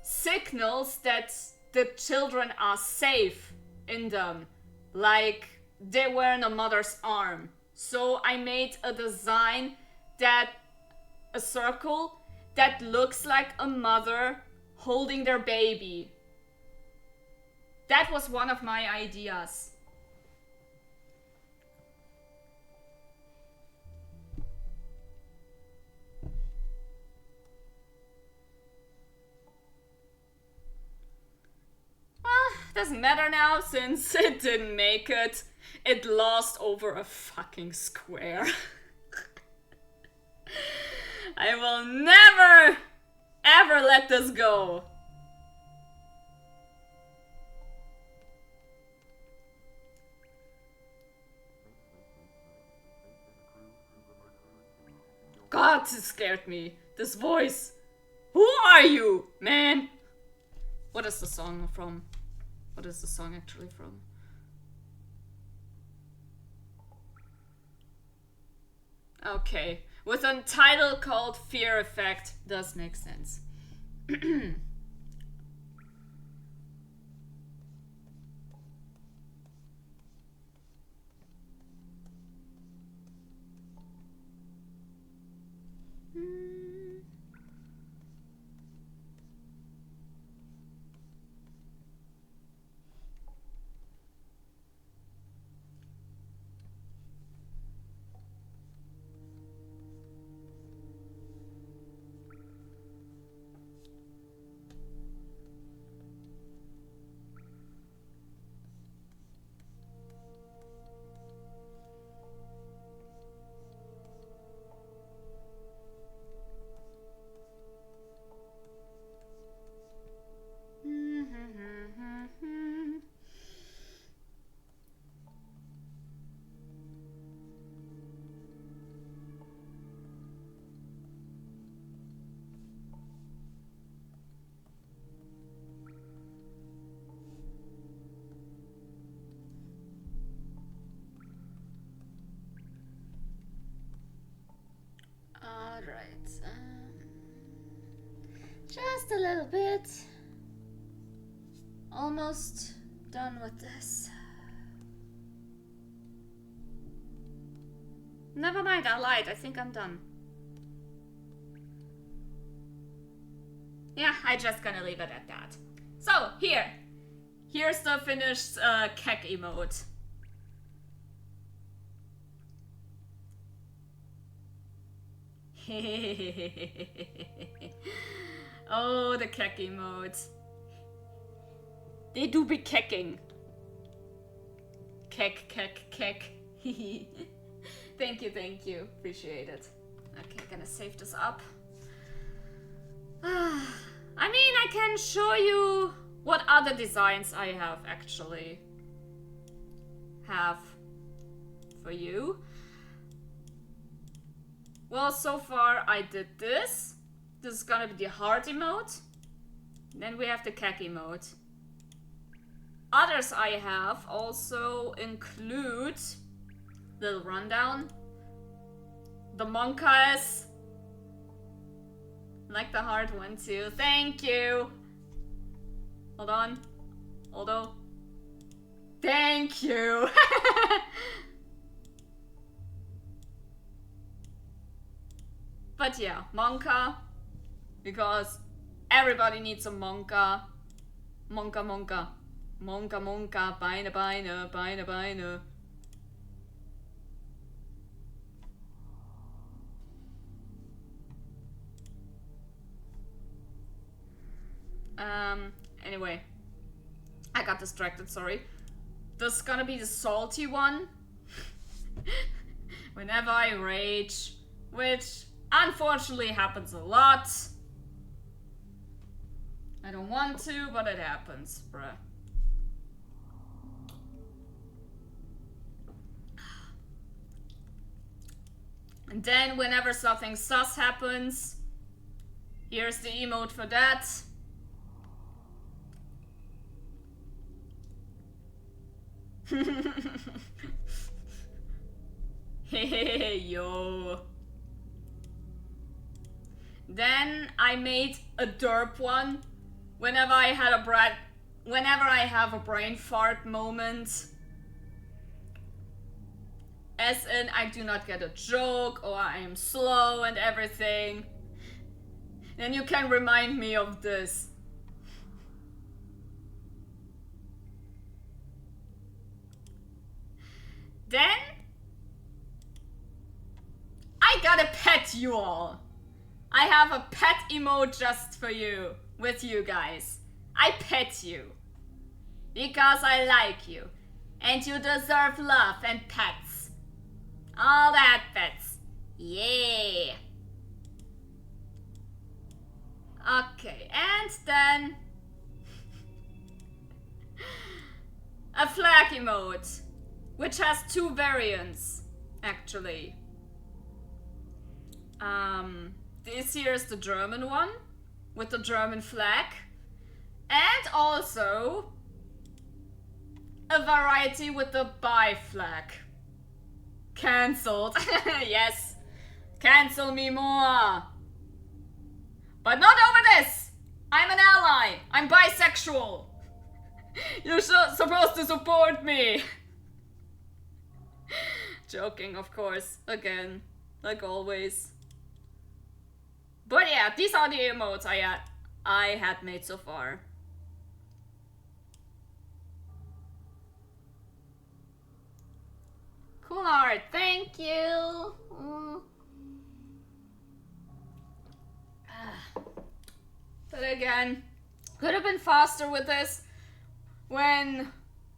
signals that the children are safe in them, like they were in a mother's arm. So I made a design a circle that looks like a mother holding their baby. That was one of my ideas. Well, doesn't matter now since it didn't make it. It lost over a fucking square. I will never, ever let this go. God, it scared me. This voice. Who are you, man? What is the song from? What is the song actually from? Okay, with a title called Fear Effect, does make sense. Alright. Just a little bit. Almost done with this. Never mind, I lied. I think I'm done. Yeah, I'm just gonna leave it at that. So, here's the finished kek emote. Oh, the kek emote. They do be kecking. Kek. Thank you. Appreciate it. Okay, gonna save this up. I mean, I can show you what other designs I have actually have for you. Well, so far I did this. This is gonna be the heart emote. Then we have the kek emote. Others I have also include, little rundown, the monkas. Like the heart one too. Thank you. Hold on. Although. Thank you. But yeah, monka. Because everybody needs a monka. Monka. Beine. Anyway. I got distracted, sorry. This is gonna be the salty one. Whenever I rage, which unfortunately happens a lot. I don't want to, but it happens, bruh. And then whenever something sus happens, here's the emote for that. Hey yo. Then I made a derp one whenever I have a brain fart moment. As in, I do not get a joke or I am slow and everything. Then you can remind me of this. Then I gotta pet you all. I have a pet emote just for you, with you guys. I pet you. Because I like you. And you deserve love and pets. All that pets. Yeah. Okay, and then a flag emote, which has two variants, actually. This here is the German one, with the German flag, and also a variety with the bi flag. Cancelled. Yes. Cancel me more. But not over this. I'm an ally. I'm bisexual. You're supposed to support me. Joking, of course. Again, like always. But yeah, these are the emotes I had made so far. Cool art, thank you. But again, could have been faster with this when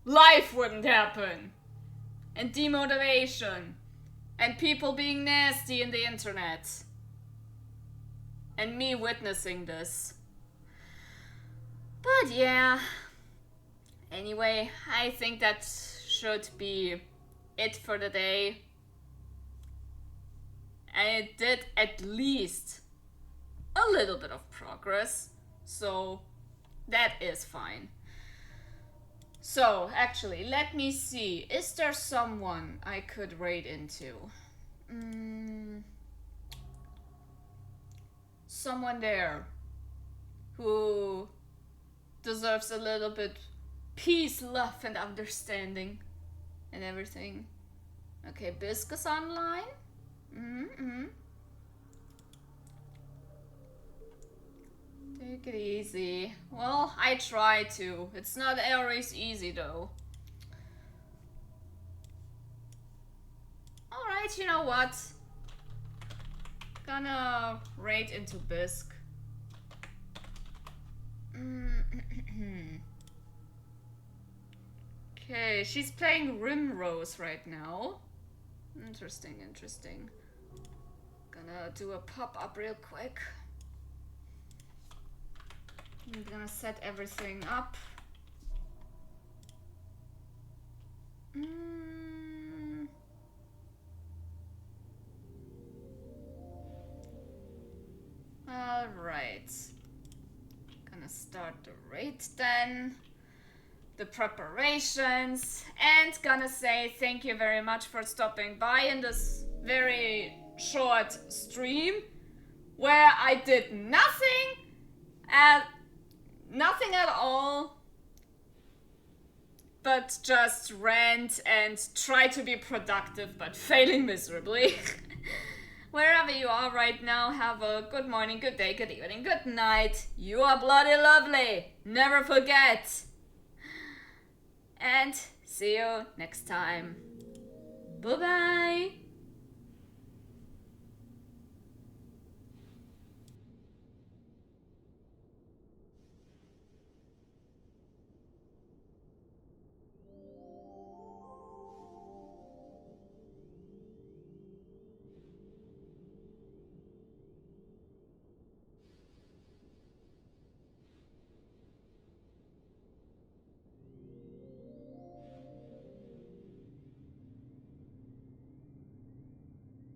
life wouldn't happen. And demotivation. And people being nasty in the internet. And me witnessing this. But yeah. Anyway, I think that should be it for the day. And it did at least a little bit of progress. So that is fine. So actually, let me see. Is there someone I could raid into? someone there who deserves a little bit peace, love, and understanding and everything. Okay, Bisque is online. Take it easy. Well, I try to. It's not always easy though. Alright, you know what? Gonna raid into Bisque. Okay, she's playing Rimrose right now. Interesting, interesting. Gonna do a pop-up real quick. I'm gonna set everything up. Alright. Gonna start the raid then. The preparations. And gonna say thank you very much for stopping by in this very short stream. Where I did nothing at all. But just rant and try to be productive, but failing miserably. Wherever you are right now, have a good morning, good day, good evening, good night. You are bloody lovely. Never forget. And see you next time. Bye-bye.